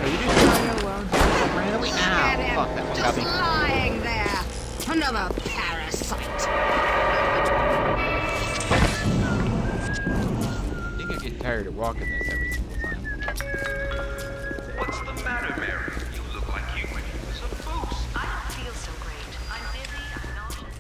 Speaker 1: Hey, you just got alone randomly.
Speaker 9: Look at him,
Speaker 1: Fuck, that one got
Speaker 9: just
Speaker 1: me.
Speaker 9: lying there. Another parasite.
Speaker 1: I think I get tired of walking this every single time.
Speaker 17: What's the matter, Mary? You look like you could use a boost.
Speaker 11: I don't feel so great. I'm dizzy, I'm nauseous.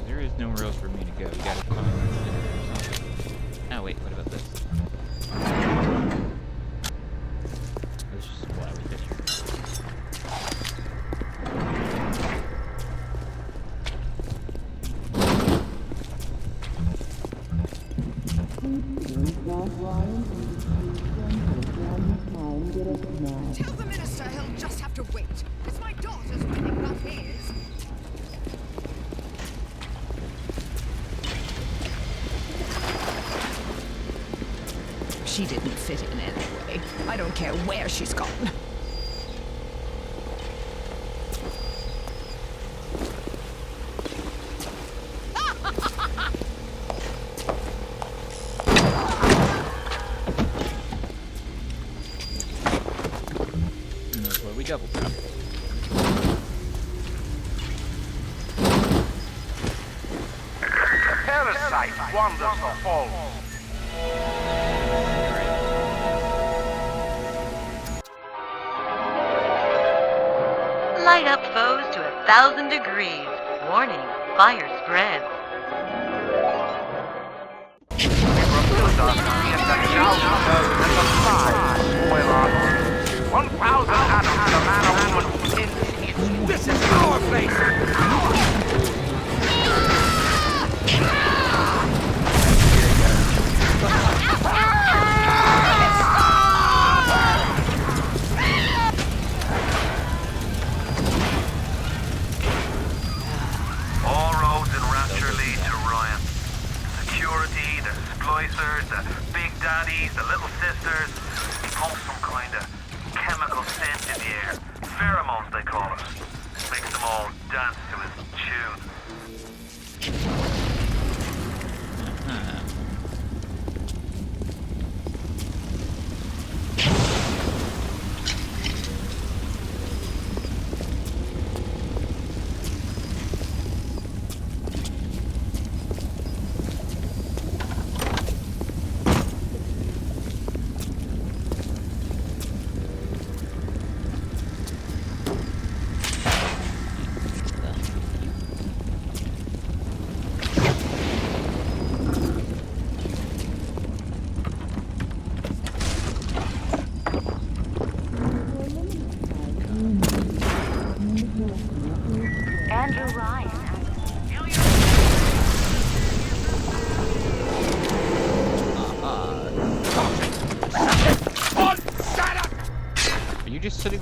Speaker 1: There is nowhere else for me to go. You gotta find something. Oh wait, what about this? This is what I was picturing.
Speaker 9: Tell the minister he'll just have to wait. It's my daughter's wedding, not his. She didn't fit in anyway. I don't care where she's gone.
Speaker 1: And that's why we double tap.
Speaker 3: The parasite wanders the hall.
Speaker 19: Light up foes to 1,000 degrees. Warning, fire spreads.
Speaker 4: This is our place!
Speaker 5: All roads in Rapture lead to Ryan. Security, the splicers, the big daddies, the little sisters. He pumps some kind of chemical scent in the air. Pheromones, they call it. Makes them all dance to his tune.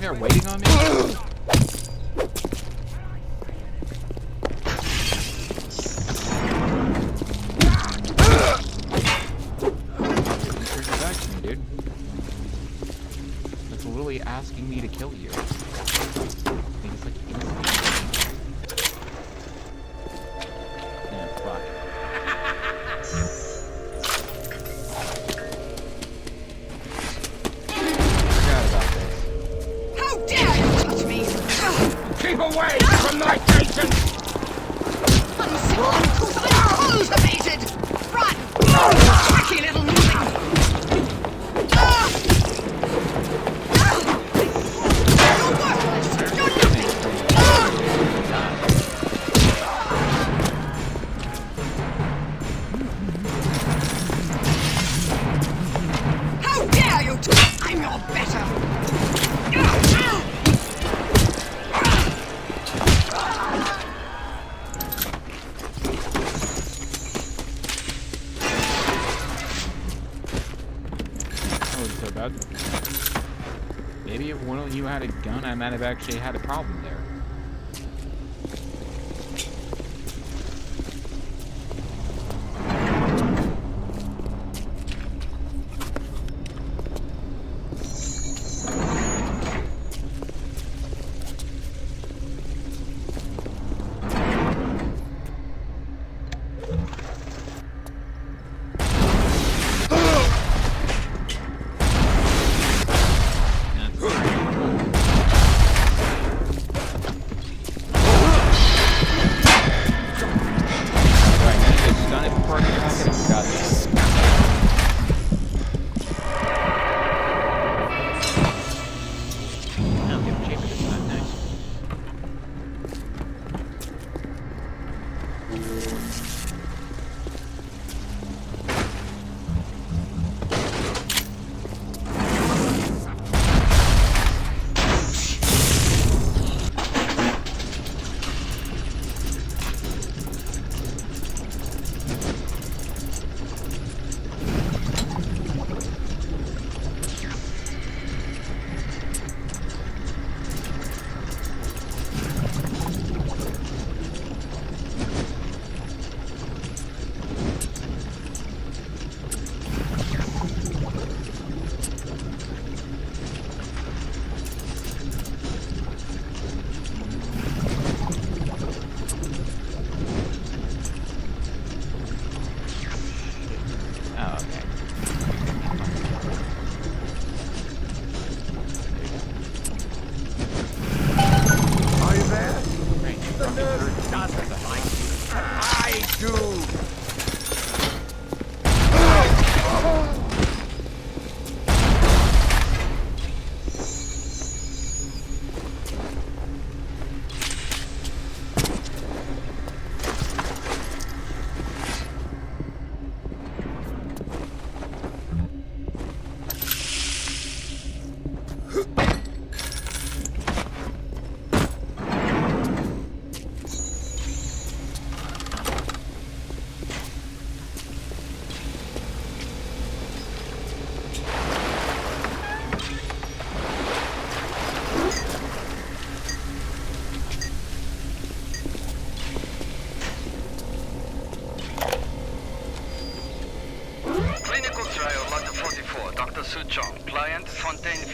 Speaker 1: sitting there waiting on me? Asking me to kill you. Things like yeah, fuck. Forgot about this.
Speaker 8: How dare you touch me!
Speaker 4: Keep away from my patient!
Speaker 8: Uncultivated! Run! Tricky little nothing! I'm your better!
Speaker 1: That wasn't so bad. Maybe if one of you had a gun, I might have actually had a problem there.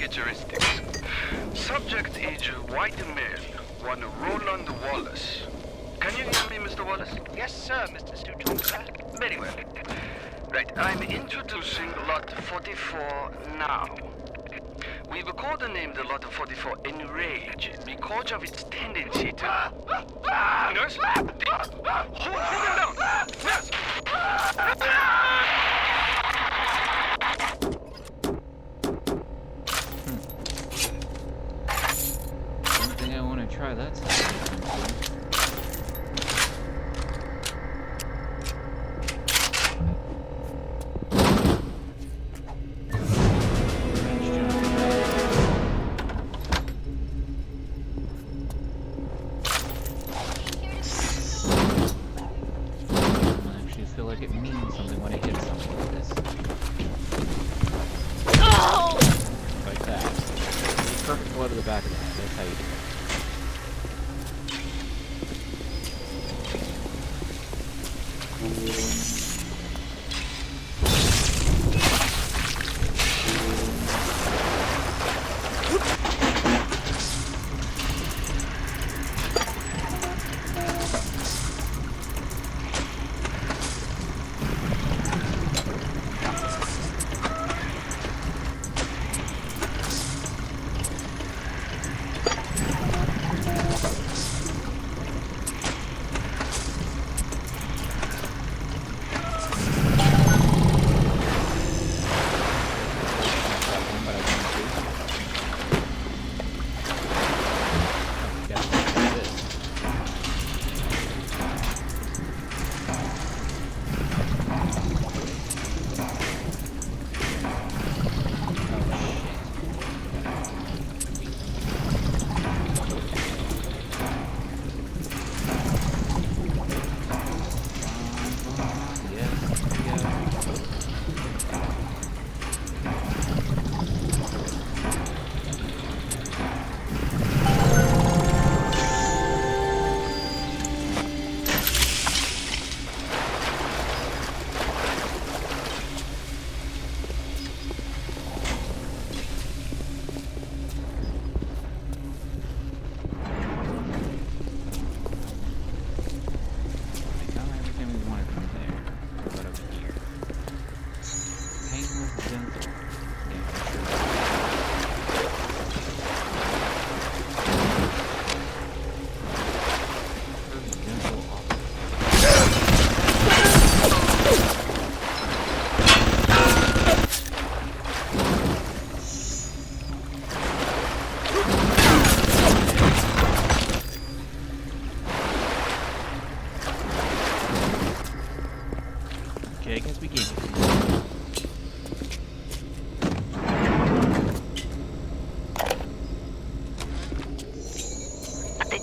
Speaker 5: Futuristics. Subject age white male, one Roland Wallace. Can you hear me, Mr. Wallace?
Speaker 10: Yes, sir, Mr. Stuton, sir.
Speaker 5: Very well. Right, I'm introducing Lot 44 now. We've codenamed Lot 44 Enrage because of its tendency to... Nurse? Hold him down! Nurse!
Speaker 1: I want to try that side. I actually feel like it means something when I hit something like this. Like that. perfect blow to the back of the head. That's how you do it.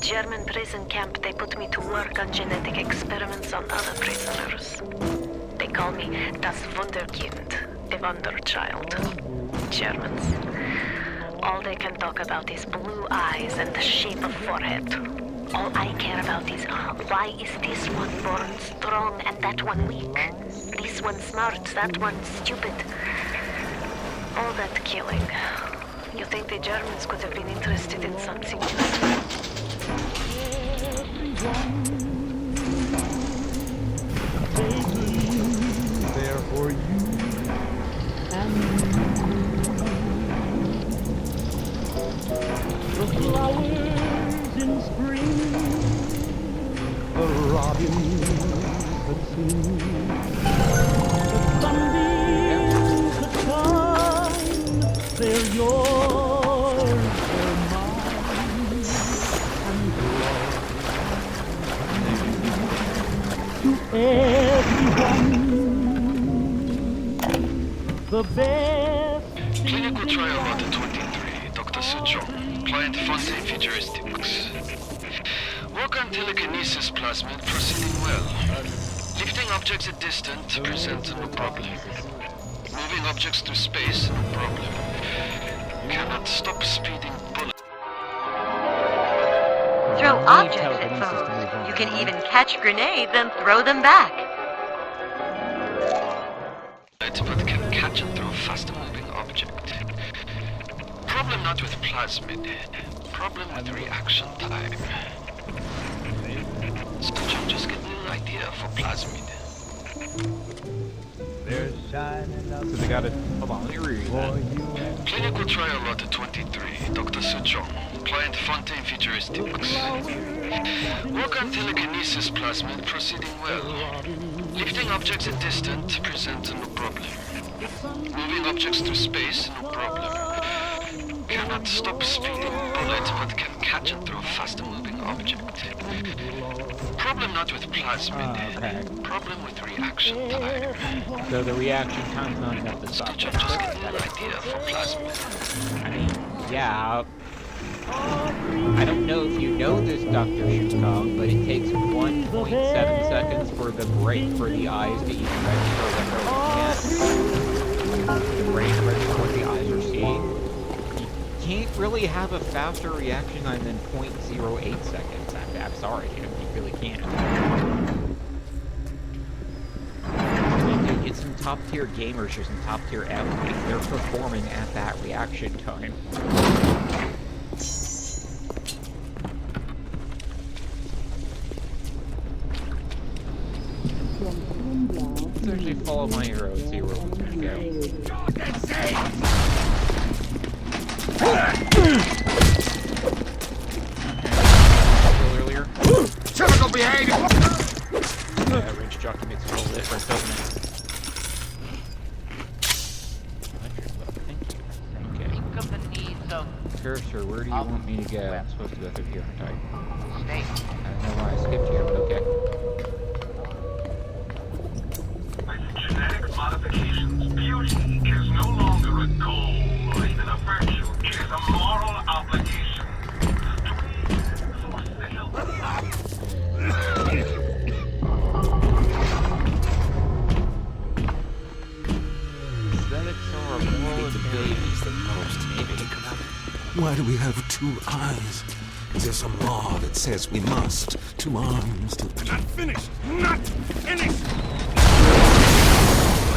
Speaker 19: German prison camp, they put me to work on genetic experiments on other prisoners. They call me das Wunderkind, a wonder child. Germans. All they can talk about is blue eyes and the shape of forehead. All I care about is why is this one born strong and that one weak? This one smart, that one stupid. All that killing. You think the Germans could have been interested in something useful?
Speaker 18: There for you and me. The flowers in spring, the robins that sing, the sunbeams that shine, they're yours, they're mine, and to everyone, the best.
Speaker 10: Clinical trial order 23, Dr. Suchong. Client Fontaine Futuristics. Work on telekinesis plasmid proceeding well. Lifting objects at distance presents no problem. Moving objects through space, no problem. Cannot stop speeding bullets.
Speaker 19: Throw objects at foes. You can even catch grenades and throw them back.
Speaker 10: But can catch and throw faster moving object. Problem not with plasmid. Problem with reaction time. So just get a little idea for plasmid.
Speaker 18: They're shining out.
Speaker 1: So they got it. Hold on, let me read that.
Speaker 10: Clinical trial lot 23, Dr. Suchong. Client Fontaine Futuristics. Work on telekinesis plasmid proceeding well. Lifting objects at distance presents no problem. Moving objects through space, no problem. Cannot stop speeding bullet, but can catch and throw faster moving object. Problem not with plasmid.
Speaker 1: Okay.
Speaker 10: Problem with reaction time.
Speaker 1: So the reaction time's not enough to stop.
Speaker 10: Just get a little idea for plasmid.
Speaker 1: I mean, yeah. I don't know if you know this, Dr. Shukong, but it takes 1.7 seconds for the brain for the eyes to even register what they're looking at. The brain to register what the eyes are seeing. You can't really have a faster reaction time than 0.08 seconds. I'm sorry, dude. You really can't. It's some top-tier gamers or some top-tier athletes. They're performing at that reaction time. Let's actually follow my arrow and see where we're gonna go. Earlier.
Speaker 8: Typical behavior!
Speaker 1: Yeah, wrench jockey makes a little difference, doesn't it? Cursor, where do you want me to go? I'm supposed to go through here, aren't I? I don't know why I skipped here, but okay.
Speaker 4: With genetic modifications, beauty is no longer a goal or even a virtue. It is a moral obligation.
Speaker 1: Aesthetics are a moral debate.
Speaker 20: Why do we have two eyes? Is there some law that says we must? Two arms to...
Speaker 4: Not finished! Not finished!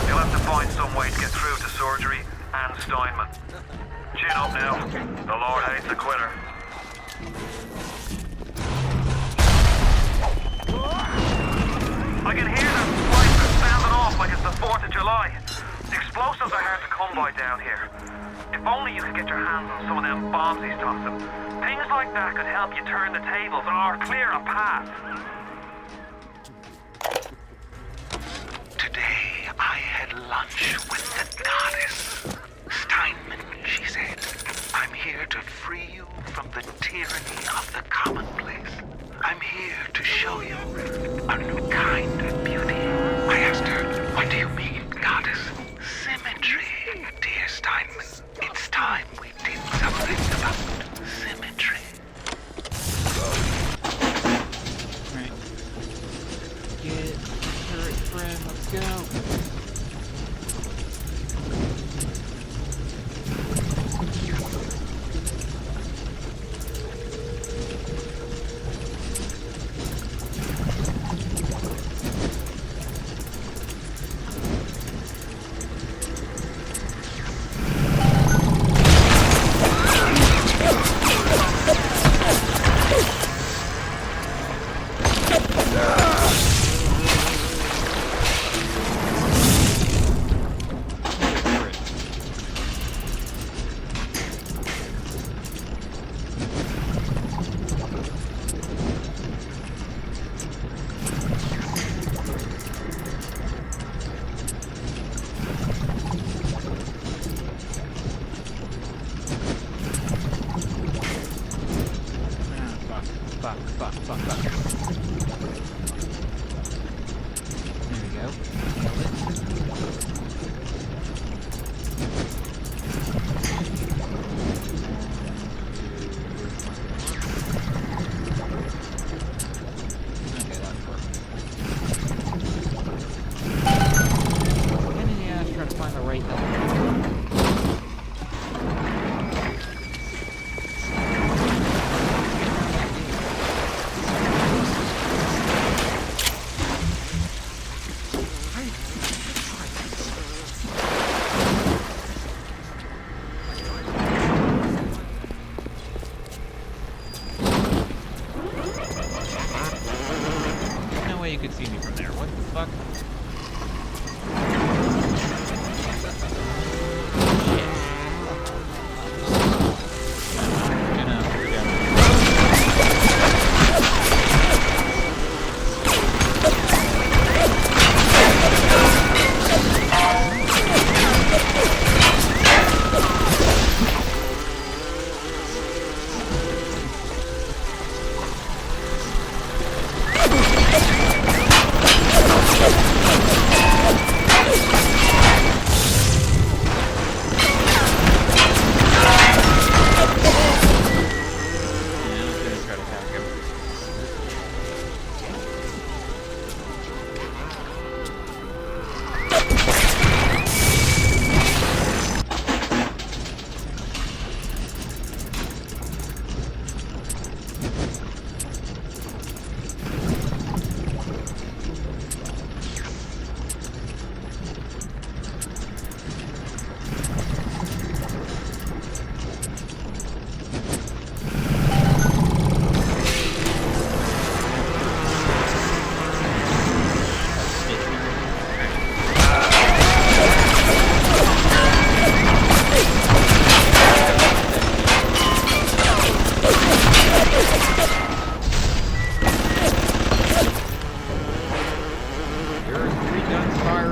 Speaker 5: You'll have to find some way to get through to surgery and Steinman. Chin up now. The Lord hates a quitter. I can hear them splicers sounding off like it's the 4th of July. The explosives are hard to come by down here. If only you could get your hands on some of them bombs he's tossing. Things like that could help you turn the tables or clear a path.
Speaker 16: Today, I had lunch with the goddess. Steinman, she said. I'm here to free you from the tyranny of the commonplace. I'm here to show you a new kind of beauty. I asked her, what do you mean, goddess? Symmetry, dear Steinman. It's time we did something about symmetry.
Speaker 1: Right. Get turret friend, let's go.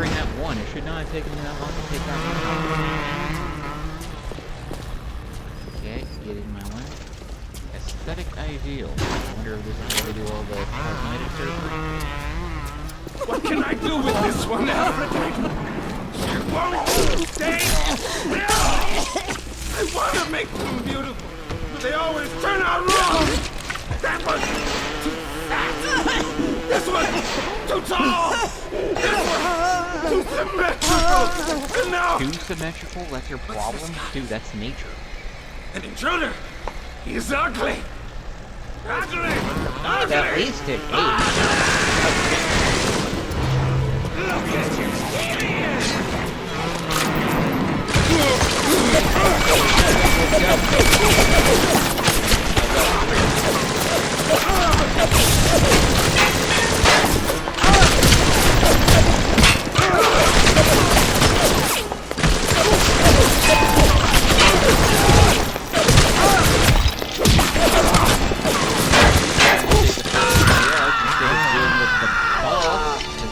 Speaker 1: considering that one, it should not have taken me that long to take that one out. Okay, get in my way. Aesthetic ideal. I wonder if this is where they do all the cosmetic surgery.
Speaker 4: What can I do with this one, Alfred? It won't stay still! I want to make them beautiful, but they always turn out wrong! That one too fat! This one too tall! This one too symmetrical! And now...
Speaker 1: Too symmetrical? That's your problem? Dude, that's nature.
Speaker 4: An intruder! He's ugly! Ugly! Ugly!
Speaker 1: At least it is.
Speaker 4: Look at your skinny!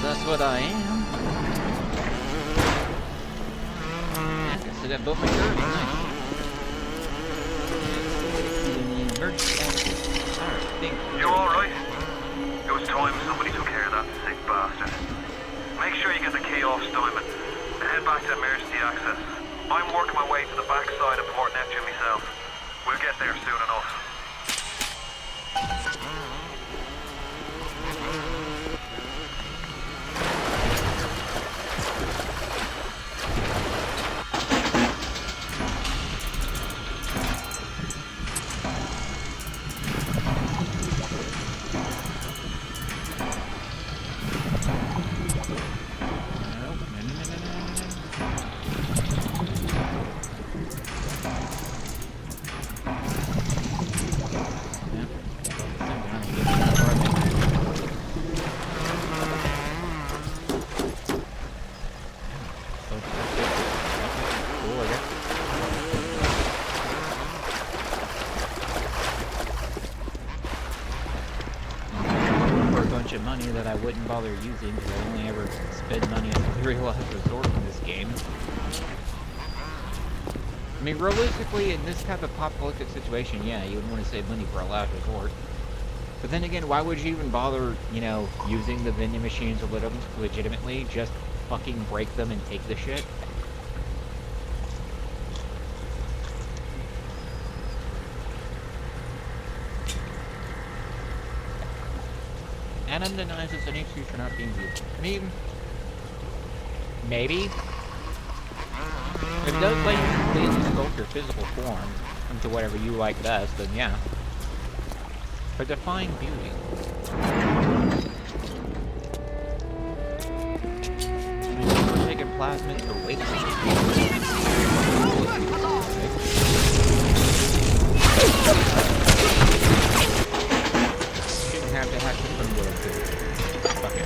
Speaker 1: That's what I am. Yeah, I still got both my curves. Nice.
Speaker 5: You alright? It was time somebody took care of that sick bastard. Make sure you get the key off Steinman and head back to emergency access. I'm working my way to the backside of Port Neptune myself. We'll get there soon enough.
Speaker 1: Money that I wouldn't bother using because I only ever spend money as a very last resort in this game. I mean, realistically, in this type of apocalyptic situation, yeah, you would want to save money for a last resort. But then again, why would you even bother, you know, using the vending machines or whatever legitimately? Just fucking break them and take the shit? Adam denies it's an excuse for not being used. I mean, maybe. If it does let you completely sculpt your physical form into whatever you like best, then yeah. But define beauty. I mean, people are taking plasmids for weight loss. Shouldn't have to hack the phone world too. Fuck it.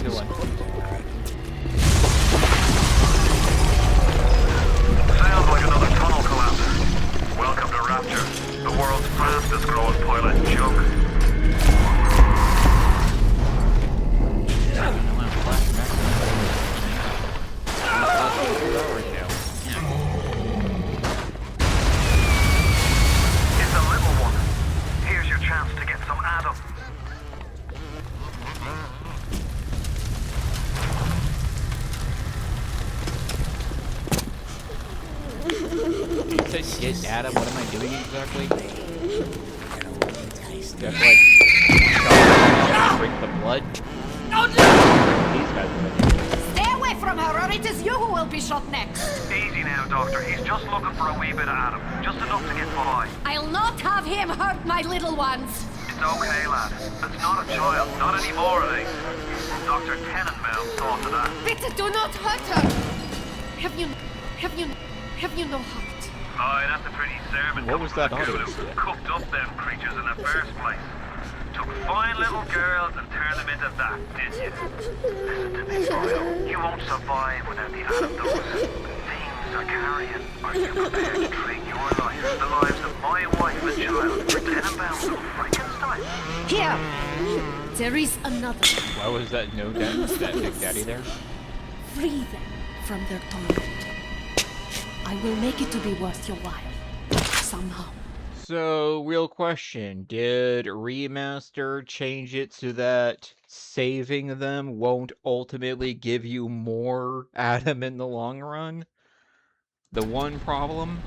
Speaker 1: Good one.
Speaker 5: Sounds like another tunnel collapse. Welcome to Rapture, the world's fastest growing pilot joke. It's a little one. Here's your chance to get some Adam.
Speaker 1: You said get Adam, what am I doing exactly? Just like drink the blood? These guys are
Speaker 21: Stay away from her, or it is you who will be shot next.
Speaker 5: Easy now, Doctor. He's just looking for a wee bit of Adam. Just enough to get by.
Speaker 21: I'll not have him hurt my little ones.
Speaker 5: It's okay, lad. It's not a child. Not anymore, it ain't. Dr. Tenenbaum saw to that.
Speaker 21: Bitte, do not hurt her. Have you no heart?
Speaker 5: Aye, that's a pretty sermon.
Speaker 1: What was that
Speaker 5: audio?
Speaker 1: audio?
Speaker 5: Cooked up them creatures in the first place. Took fine little girls and turned them into that, didn't you? Listen to me, Boyle. You won't survive without the Adam those things are carrying. Are you prepared to trade your life, the lives of my wife and child, for Tenenbaum's little Frankenstein?
Speaker 21: Here, there is another.
Speaker 1: Why was that no that Big Daddy there?
Speaker 21: Free them from their torment. I will make it to be worth your while. Somehow.
Speaker 1: So, real question. Did Remaster change it so that saving them won't ultimately give you more Adam in the long run? The one problem?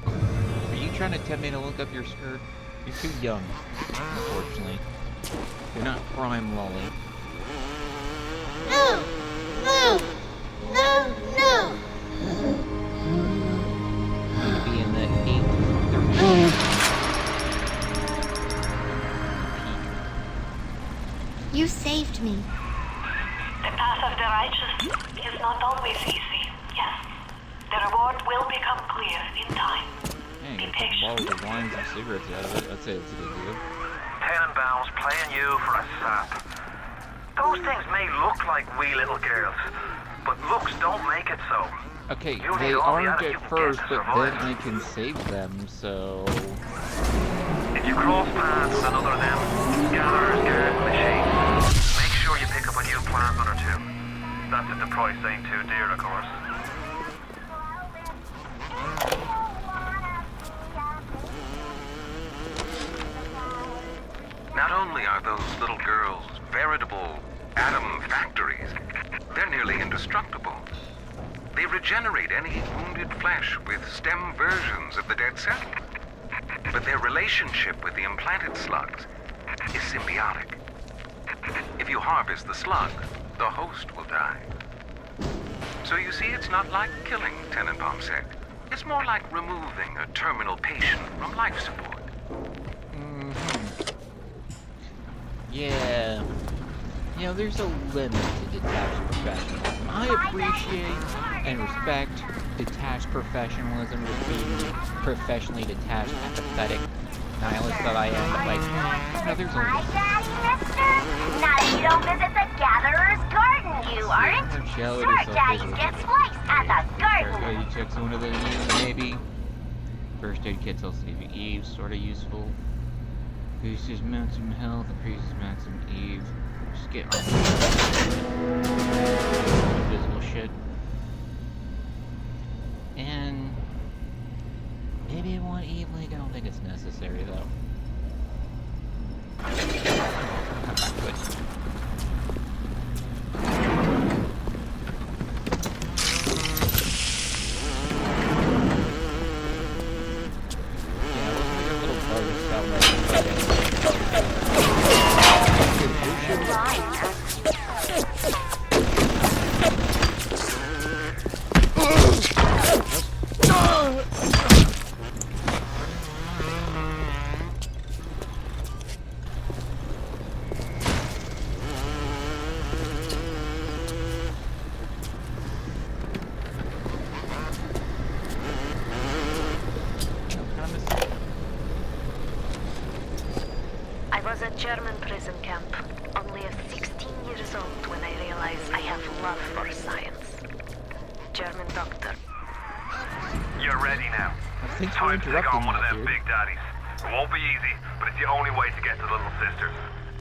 Speaker 1: Are you trying to tempt me to look up your skirt? You're too young, unfortunately. You're not prime Lolly.
Speaker 7: No! No! No! No!
Speaker 1: Need to be in the 8th.
Speaker 7: You saved me.
Speaker 19: The path of the righteous is not always easy, yes. The reward will become clear in time.
Speaker 1: Be patient. Bottles of wines and cigarettes out of it. I'd say it's a good deal.
Speaker 5: Tenenbaum's playing you for a sap. Those things may look like wee little girls, but looks don't make it so.
Speaker 1: Okay,
Speaker 5: You
Speaker 1: they
Speaker 5: need all the
Speaker 1: aren't
Speaker 5: Adam you
Speaker 1: at
Speaker 5: can
Speaker 1: first,
Speaker 5: get to
Speaker 1: but
Speaker 5: survive.
Speaker 1: then I can save them, so...
Speaker 5: If you cross paths with another of them, gatherers, guard machines, make sure you pick up a new plant or two. That's if the price ain't too dear, of course.
Speaker 16: Not only are those little girls veritable atom factories, they're nearly indestructible. They regenerate any wounded flesh with stem versions of the dead cell. But their relationship with the implanted slugs is symbiotic. If you harvest the slug, the host will die. So you see, it's not like killing, Tenenbaum said. It's more like removing a terminal patient from life support.
Speaker 1: Yeah. You know, there's a limit to detached professionalism. I appreciate and respect detached professionalism with being professionally detached, apathetic nihilist that I am, but like, no, there's a limit.
Speaker 7: Now you don't visit the Gatherer's Garden, you aren't?
Speaker 1: Shall it
Speaker 7: Your
Speaker 1: is
Speaker 7: daddy
Speaker 1: self-visible.
Speaker 7: gets sliced at the garden.
Speaker 1: First aid checks one of the maybe. First aid kits will save you Eve, sorta useful. Boosts maximum health, increases maximum Eve. Just get on invisible shit. And maybe one Eve Link, I don't think it's necessary though. Come back to it.
Speaker 19: German prison camp. Only 16 years old when I realized I have love for science. German doctor.
Speaker 5: You're ready now.
Speaker 1: Thanks for
Speaker 5: Time to take
Speaker 1: interrupting
Speaker 5: on one of
Speaker 1: that,
Speaker 5: them
Speaker 1: dude.
Speaker 5: big daddies. It won't be easy, but it's the only way to get to the little sisters.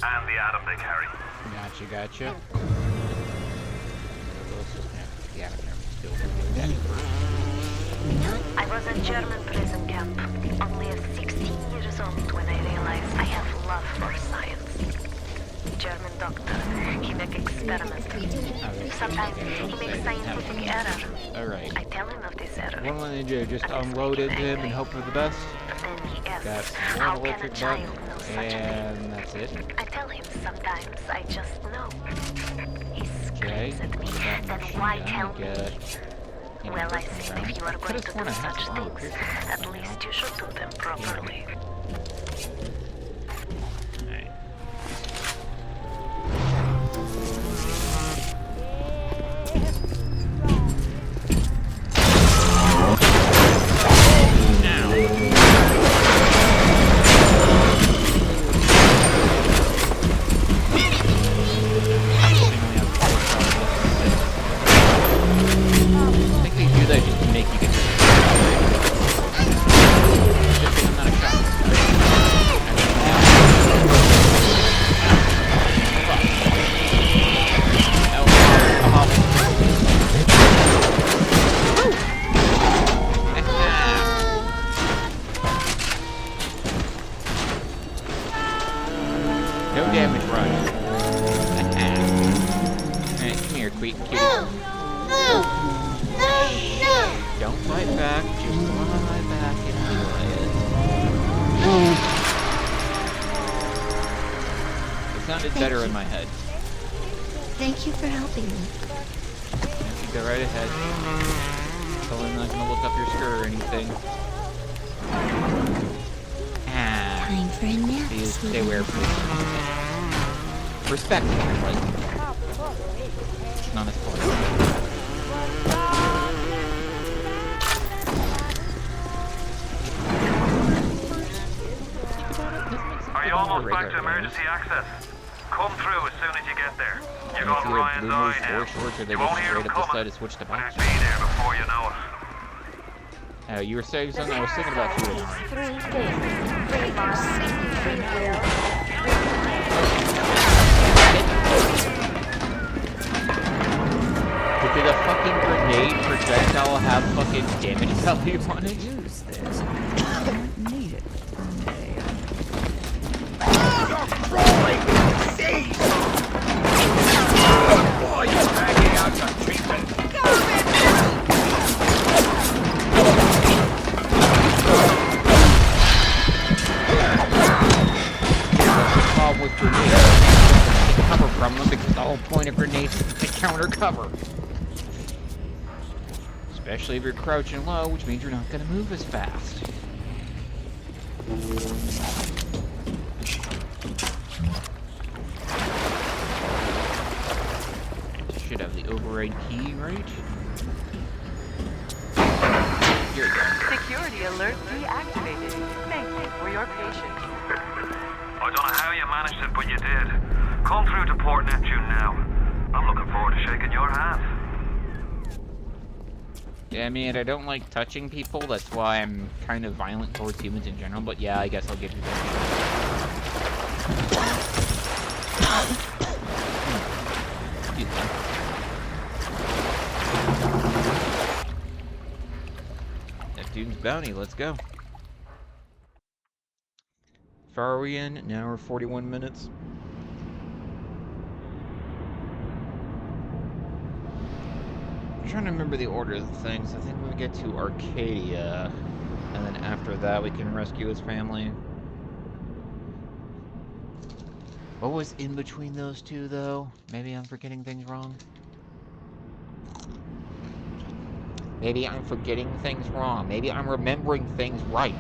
Speaker 5: And the atom they carry.
Speaker 1: Gotcha.
Speaker 19: I was in German prison camp. Only 16 years old when I realized I have love for science. German doctor. He make experiments. Sometimes he makes scientific error.
Speaker 1: Alright.
Speaker 19: I tell him of this error.
Speaker 1: What am I gonna do? Just unload it him and hope for the best?
Speaker 19: Then he asks,
Speaker 1: That's
Speaker 19: how
Speaker 1: one
Speaker 19: can a
Speaker 1: electric
Speaker 19: child
Speaker 1: button,
Speaker 19: know such a thing?
Speaker 1: and that's it.
Speaker 19: I tell him sometimes I just know. He
Speaker 1: Okay.
Speaker 19: screams at me.
Speaker 1: That
Speaker 19: Then
Speaker 1: machine
Speaker 19: why
Speaker 1: gun,
Speaker 19: tell me?
Speaker 1: get,
Speaker 19: Well, I said if you are going to do
Speaker 1: sworn I had
Speaker 19: such
Speaker 1: some armor
Speaker 19: things,
Speaker 1: piercing.
Speaker 19: at least you should do them properly.
Speaker 1: I think they do that just to make you get no damage run. Alright, come here, cutie. Don't fight back, just lie back and enjoy it. It sounded better in my head.
Speaker 6: Thank you for helping me.
Speaker 1: You go right ahead. Totally not gonna look up your skirt or anything.
Speaker 6: Time for a nap.
Speaker 1: Please stay aware, please. Respect, like. It's not as fun.
Speaker 5: Are you almost back to emergency access? Come through as soon as you get there. You got Ryan's eye now.
Speaker 1: They
Speaker 5: You
Speaker 1: just
Speaker 5: won't hear
Speaker 1: straight
Speaker 5: him
Speaker 1: up decide
Speaker 5: coming,
Speaker 1: to switch to
Speaker 5: but
Speaker 1: box.
Speaker 5: he'll be there before you know it.
Speaker 1: You were saying something I was thinking about you. Did the fucking grenade projectile have fucking damage value on it? Use this. Need it.
Speaker 4: Boy, you're dragging out your treatment.
Speaker 1: Problem with grenades. Take cover from them because the whole point of grenades is to counter cover. Especially if you're crouching low, which means you're not going to move as fast. Should have the override key, right? Here you go.
Speaker 2: Security alert deactivated. Thank you for your patience.
Speaker 5: I don't know how you managed it, but you did. Come through to Port Neptune now. I'm looking forward to shaking your hand.
Speaker 1: Yeah, I mean, I don't like touching people, that's why I'm kind of violent towards humans in general, but yeah, I guess I'll give you that. Excuse me. Neptune's Bounty, let's go. How far are we in? An hour 41 minutes. I'm trying to remember the order of the things. I think we get to Arcadia, and then after that we can rescue his family. What was in between those two, though? Maybe I'm forgetting things wrong? Maybe I'm forgetting things wrong. Maybe I'm remembering things right.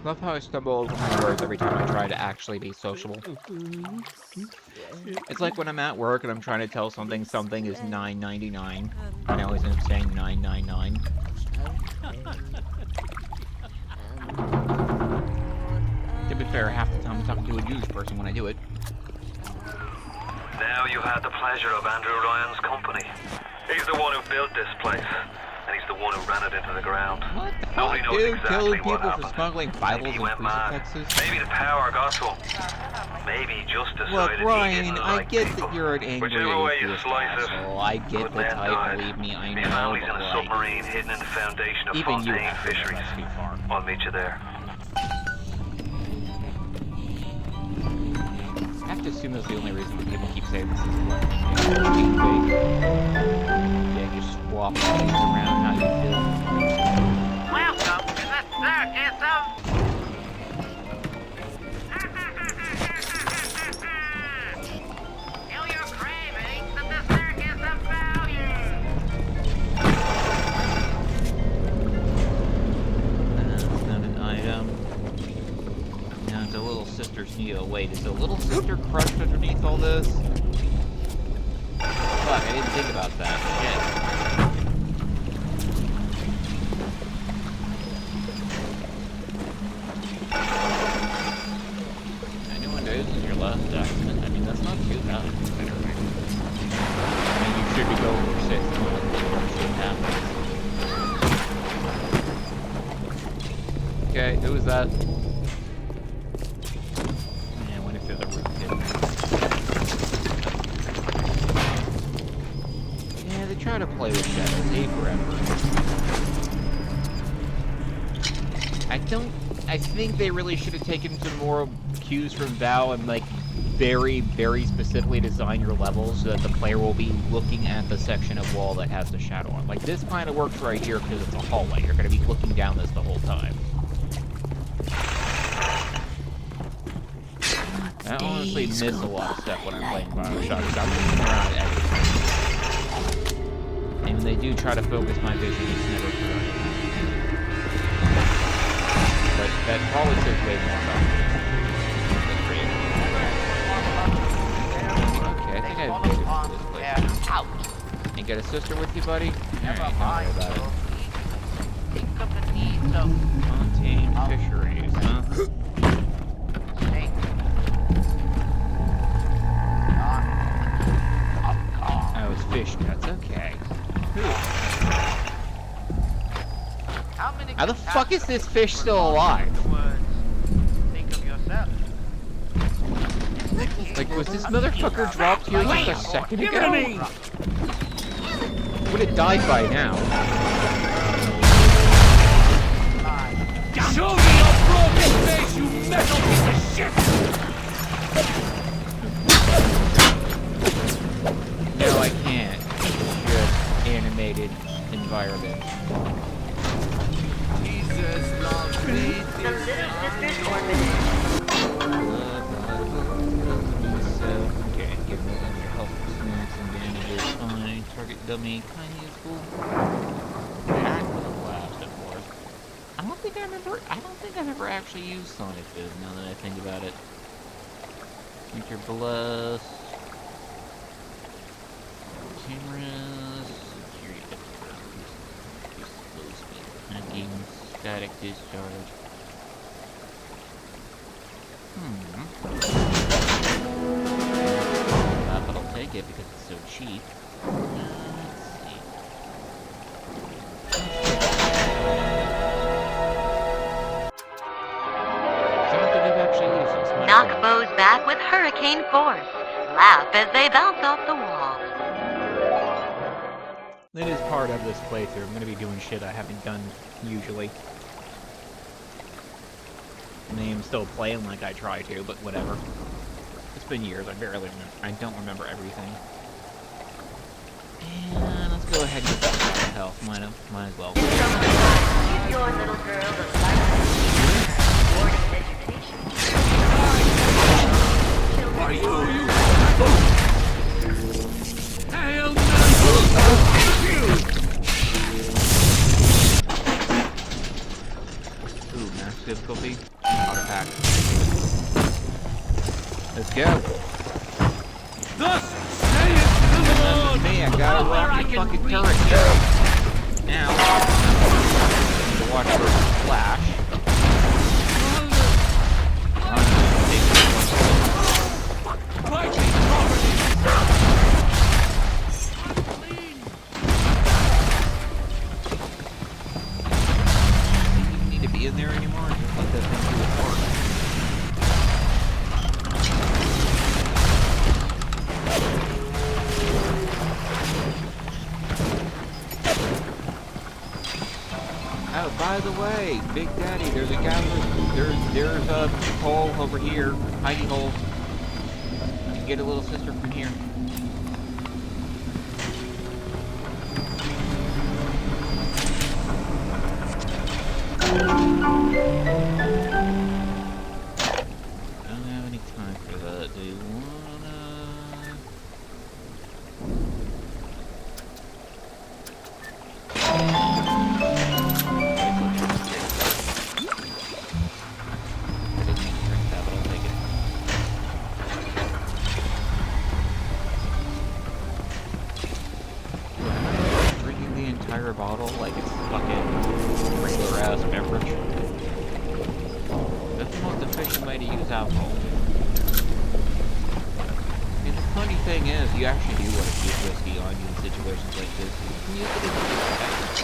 Speaker 1: Love how I stumble over my words every time I try to actually be sociable. It's like when I'm at work and I'm trying to tell something is $9.99, and I always end up saying 999. To be fair, half the time I'm talking to a Jewish person when I do it.
Speaker 5: Now you had the pleasure of Andrew Ryan's company. He's the one who built this place, and he's the one who ran it into the ground.
Speaker 1: What the
Speaker 5: Nobody
Speaker 1: fuck,
Speaker 5: knows
Speaker 1: dude?
Speaker 5: exactly
Speaker 1: Killing
Speaker 5: what
Speaker 1: people for
Speaker 5: happened.
Speaker 1: smuggling Bibles
Speaker 5: Maybe he
Speaker 1: and
Speaker 5: went mad.
Speaker 1: crucifixes?
Speaker 5: Maybe the power got to him. Maybe he just decided
Speaker 1: Look,
Speaker 5: he
Speaker 1: Ryan,
Speaker 5: didn't
Speaker 1: I
Speaker 5: like
Speaker 1: get
Speaker 5: people.
Speaker 1: that you're an angry
Speaker 5: Whichever way you
Speaker 1: atheist
Speaker 5: slice it,
Speaker 1: asshole. I get
Speaker 5: good
Speaker 1: the
Speaker 5: men
Speaker 1: type,
Speaker 5: died.
Speaker 1: believe me, I
Speaker 5: His
Speaker 1: know,
Speaker 5: family's in
Speaker 1: but
Speaker 5: a
Speaker 1: like,
Speaker 5: submarine hidden in the foundation of
Speaker 1: even you
Speaker 5: Fontaine
Speaker 1: have to go
Speaker 5: Fisheries.
Speaker 1: too far.
Speaker 5: I'll meet you there.
Speaker 1: I have to assume that's the only reason that people keep saying this is what yeah, you swap things around how you feel.
Speaker 2: Welcome to the circus of... Feel your cravings at the circus of value.
Speaker 1: That's not an item. Now the little sister's new. Wait, is the little sister crushed underneath all this? Fuck, I didn't think about that. Shit. Anyone knows is your last accident? I mean, that's not too bad. Considering. I mean, you should be going for 6 months before shit happens. Okay, who was that? Yeah, I went into the roof, didn't I? Yeah, they try to play with shadows. Take forever. I think they really should have taken some more cues from Val and, like, very, very specifically design your levels so that the player will be looking at the section of wall that has the shadow on. Like, this kind of works right here because it's a hallway. You're going to be looking down this the whole time. I honestly miss a lot of stuff when I'm playing Bioshock, because I'm looking around at everything. And when they do try to focus my vision, it's never correct. But that probably says way more about me than creative. Okay, I think I've made it to this place now. You got a sister with you, buddy? Alright, don't worry about it. Fontaine Fisheries, huh? Oh, it's fish nuts, okay. How the fuck is this fish still alive?
Speaker 2: Think of yourself.
Speaker 1: Like, was this motherfucker dropped here just a second ago? Would have died by now.
Speaker 4: Show me your broken face, you metal piece of shit!
Speaker 1: No, I can't. Just animated environment.
Speaker 4: Jesus loves me.
Speaker 7: The little sisters orphanage.
Speaker 1: Okay, give me your health snacks and bandages. Fine. Target dummy, kind of useful. That would have lasted for us. I don't think I've ever actually used Sonic Boom now that I think about it. Future Blast. Cameras. Security difference. Slow speed. Hacking. Static discharge. But I'll take it because it's so cheap. Let's see. Don't think I've actually used this.
Speaker 14: Knock bows back with hurricane force. Laugh as they bounce off the wall.
Speaker 1: It is part of this playthrough. I'm going to be doing shit I haven't done usually. I mean, I'm still playing like I try to, but whatever. It's been years. I don't remember everything. And let's go ahead and get that health. Might as well.
Speaker 7: Give your little girl the education.
Speaker 4: Are you? Hell no!
Speaker 1: Ooh, max difficulty. got a rocket fucking turret here. Now, to watch for a flash. Need to be in there anymore? Just let that thing do its work. Oh, by the way, Big Daddy, there's a guy. There's a hole over here, hidey hole. You can get a little sister from here. I don't have any time for that. Do you wanna? Drinking the entire bottle like it's fucking regular ass beverage. That's the most efficient way to use alcohol. And the funny thing is, you actually do want to keep whiskey on you in situations like this. You can use it as a backup.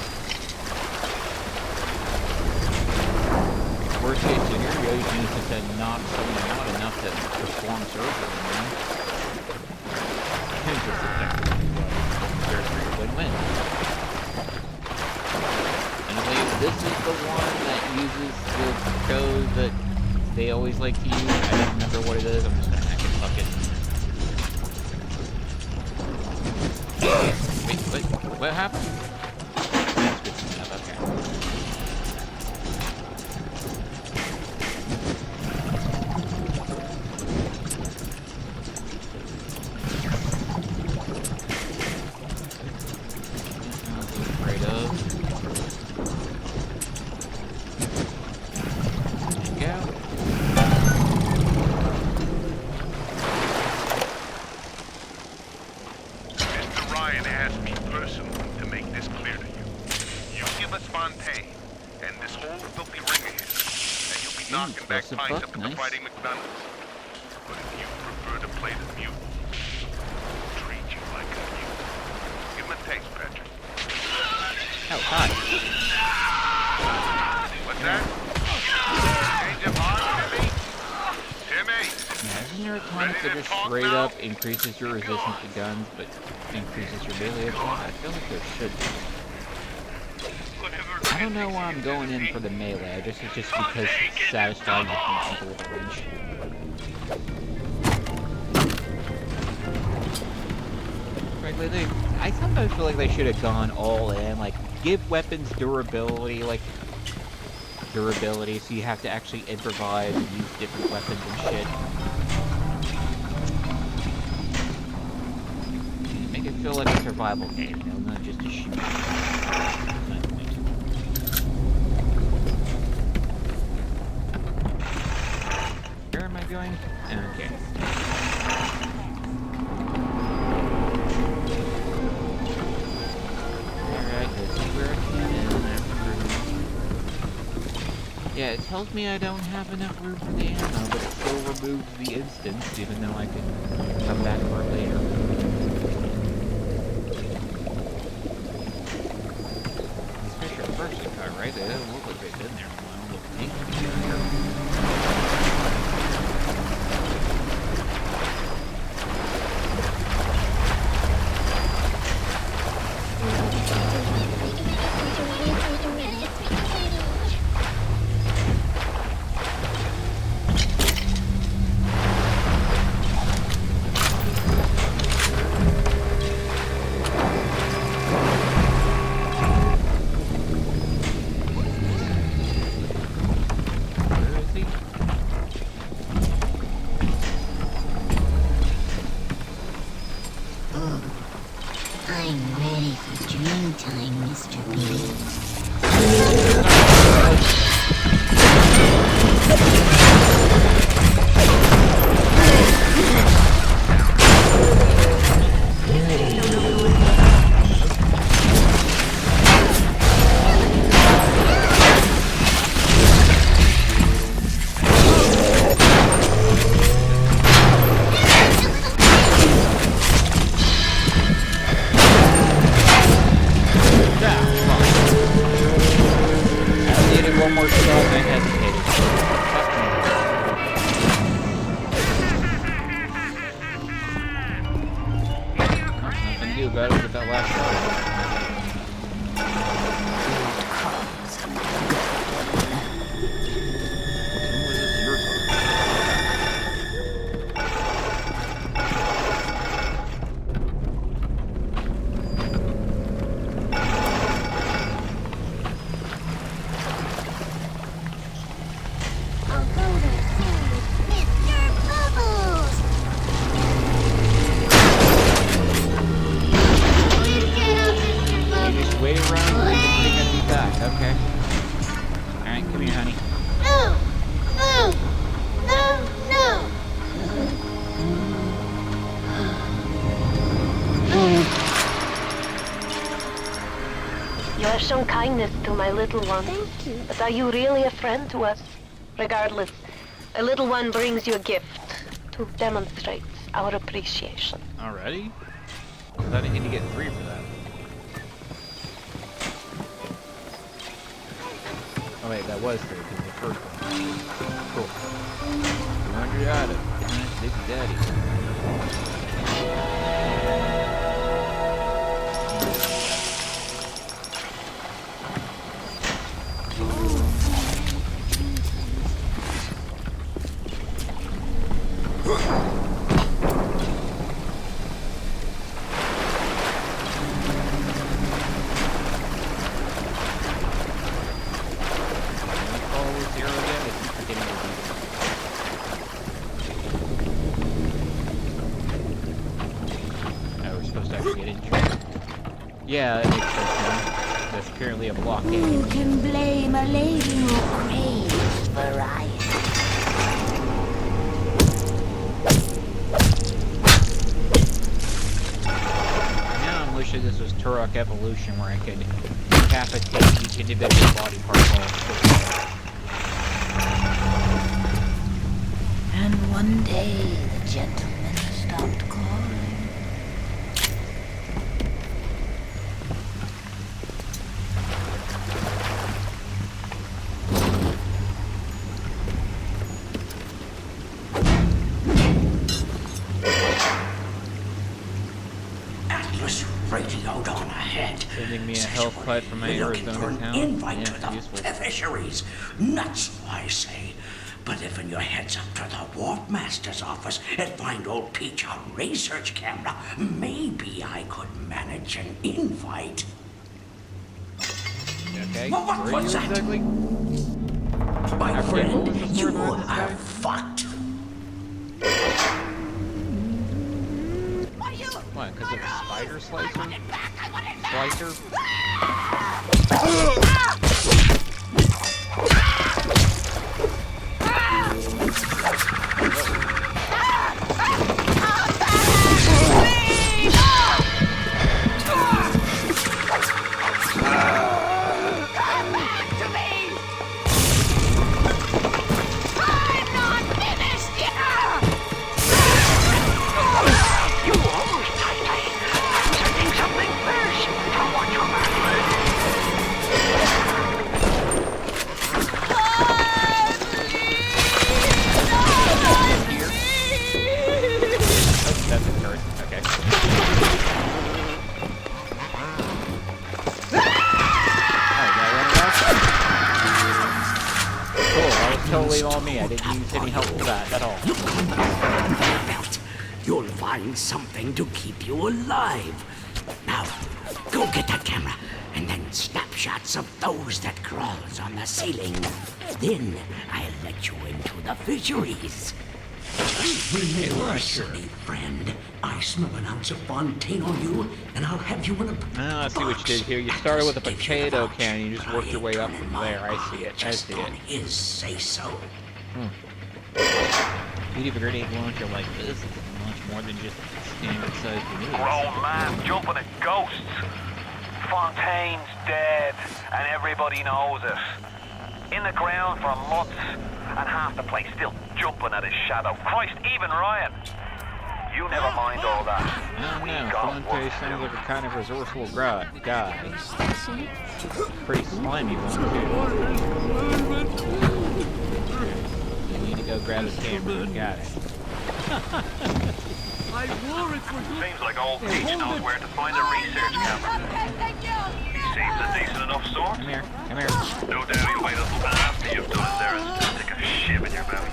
Speaker 1: Worst case scenario, you can use it to knock someone out enough to perform surgery, you know? And just effectively surgery win-win. And I believe this is the one that uses the code that they always like to use. I don't remember what it is. I'm just gonna hack it. Fuck it. Wait, what happened? That's good stuff. Okay. Afraid of.
Speaker 17: Knocking back pints up at the Fighting McDonald's. But if you prefer to play the mute, I'll treat you like a mute. Give him a taste, Patrick.
Speaker 1: Oh, hi.
Speaker 17: What's that? Change of heart, Timmy? Timmy!
Speaker 1: Yeah, isn't there a time that just straight up increases your resistance to guns, but increases your melee attack? I feel like there should be. I don't know why I'm going in for the melee. It's just because it's satisfying to beat people with a wrench. Frankly, I sometimes feel like they should have gone all in. Like, give weapons durability, so you have to actually improvise and use different weapons and shit. Make it feel like a survival game, you know, not just a shoot. Where am I going? Okay. Alright, let's see where I can after. Yeah, it tells me I don't have enough room for the ammo, but it still removes the instance, even though I can come back for it later. These fish are first to cut, right? They don't look like they've been there for a while. Look pink here. do about it with that last
Speaker 19: Shown kindness to my little one. Thank you. But are you really a friend to us? Regardless, a little one brings you a gift to demonstrate our appreciation.
Speaker 1: Already? I thought I need to get 3 for that. Oh wait, that was 3 because the first one. Cool. 200 out of Big Daddy. Yeah, that makes sense now. That's apparently a blockade.
Speaker 6: Who can blame a lady who craves variety?
Speaker 1: Now I'm wishing this was Turok Evolution where I could decapitate each individual body part all.
Speaker 6: And one day the gentleman stopped calling.
Speaker 8: Radioed on ahead.
Speaker 1: Sending me a health pipe from my Arizona town.
Speaker 8: Invite to
Speaker 1: Yeah,
Speaker 8: the
Speaker 1: useful.
Speaker 8: fisheries. Nuts, I say. But if in your heads up to the Warp Master's office and find old Peach on research camera, maybe I could manage an invite.
Speaker 1: Okay.
Speaker 8: What was that?
Speaker 1: Exactly?
Speaker 8: My
Speaker 1: Okay,
Speaker 8: friend,
Speaker 1: what was the
Speaker 8: you
Speaker 1: story behind this
Speaker 8: are
Speaker 1: guy?
Speaker 8: fucked.
Speaker 1: What, because of a spider slicer? Slicer? Totally all me. I didn't use any help for that at all.
Speaker 8: Look on the belt. You'll find something to keep you alive. Now, go get that camera, and then snapshots of those that crawls on the ceiling. Then I'll let you into the fisheries. Silly friend, I smell an ounce of Fontaine on you, and I'll have you in a
Speaker 1: Now I see what you did here. You started with a potato can, and you just worked your way up from there. I see it. I see it.
Speaker 8: His say-so.
Speaker 1: You'd have a grenade launcher like this. It can launch more than just standard size grenades.
Speaker 10: Grown man jumping at ghosts. Fontaine's dead, and everybody knows it. In the ground for months, and half the place still jumping at his shadow. Christ, even Ryan. You never mind all that.
Speaker 1: No, Fontaine sounds like a kind of resourceful guy. Pretty slimy one, too. You need to go grab his camera. Got it.
Speaker 4: I wore it for you.
Speaker 5: Seems like old Peach knows where to find a research camera. Seems a decent enough sort.
Speaker 1: Come here. Come here.
Speaker 5: No doubt you'll wait until after you've done it there and stick a shiv in your belly.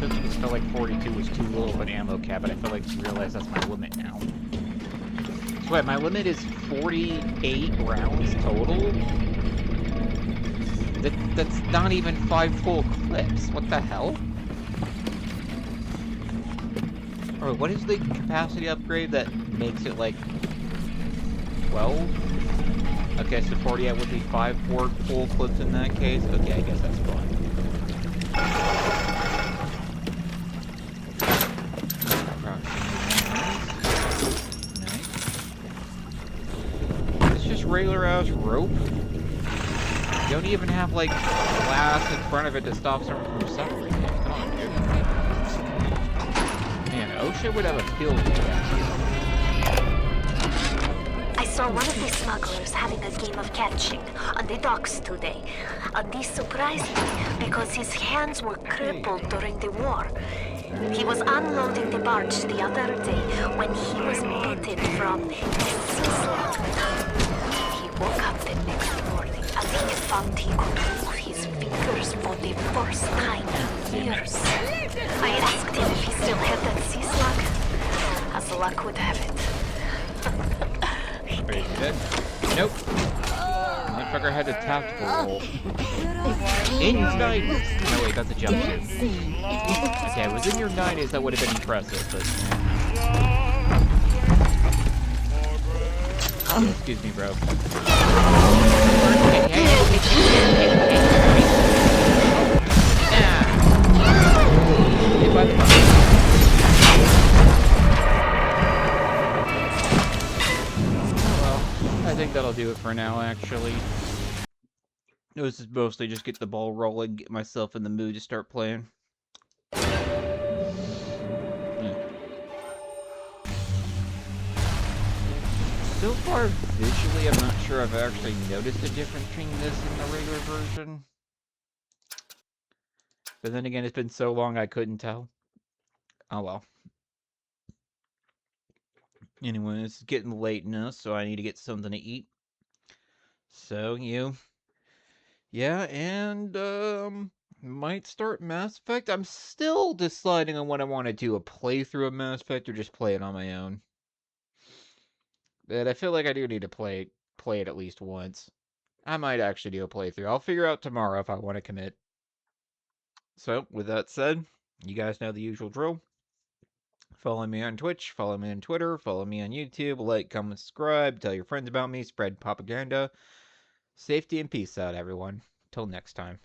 Speaker 1: I felt like 42 was too low of an ammo cap, but I feel like I realize that's my limit now. So wait, my limit is 48 rounds total? That's not even 5 full clips. What the hell? Or what is the capacity upgrade that makes it like 12? Okay, so 48 would be 5 full clips in that case. Okay, I guess that's fine. Regular ass rope. You don't even have like glass in front of it to stop someone from suffering. Come on, dude. Man, OSHA would have a field day out here.
Speaker 19: I saw one of the smugglers having a game of catching on the docks today. And this surprised me because his hands were crippled during the war. He was unloading the barge the other day when he was bitten from a sea slug. Woke up the next morning and he found he could move his fingers for the first time in years. I asked him if he still had that sea slug. As luck would have it.
Speaker 1: Wait, you dead? Nope. Motherfucker had a tactical roll. In your 90s! No wait, that's a jumpsuit. Okay, it was in your 90s, that would have been impressive, but... Excuse me, bro. Well, I think that'll do it for now, actually. This is mostly just get the ball rolling, get myself in the mood to start playing. So far, visually, I'm not sure I've actually noticed a difference between this and the regular version. But then again, it's been so long I couldn't tell. Oh well. Anyway, it's getting late now, so I need to get something to eat. So, yeah, and, might start Mass Effect. I'm still deciding on what I want to do, a playthrough of Mass Effect or just play it on my own. But I feel like I do need to play it at least once. I might actually do a playthrough. I'll figure out tomorrow if I want to commit. So, with that said, you guys know the usual drill. Follow me on Twitch, follow me on Twitter, follow me on YouTube, like, comment, subscribe, tell your friends about me, spread propaganda. Safety and peace out, everyone. Till next time.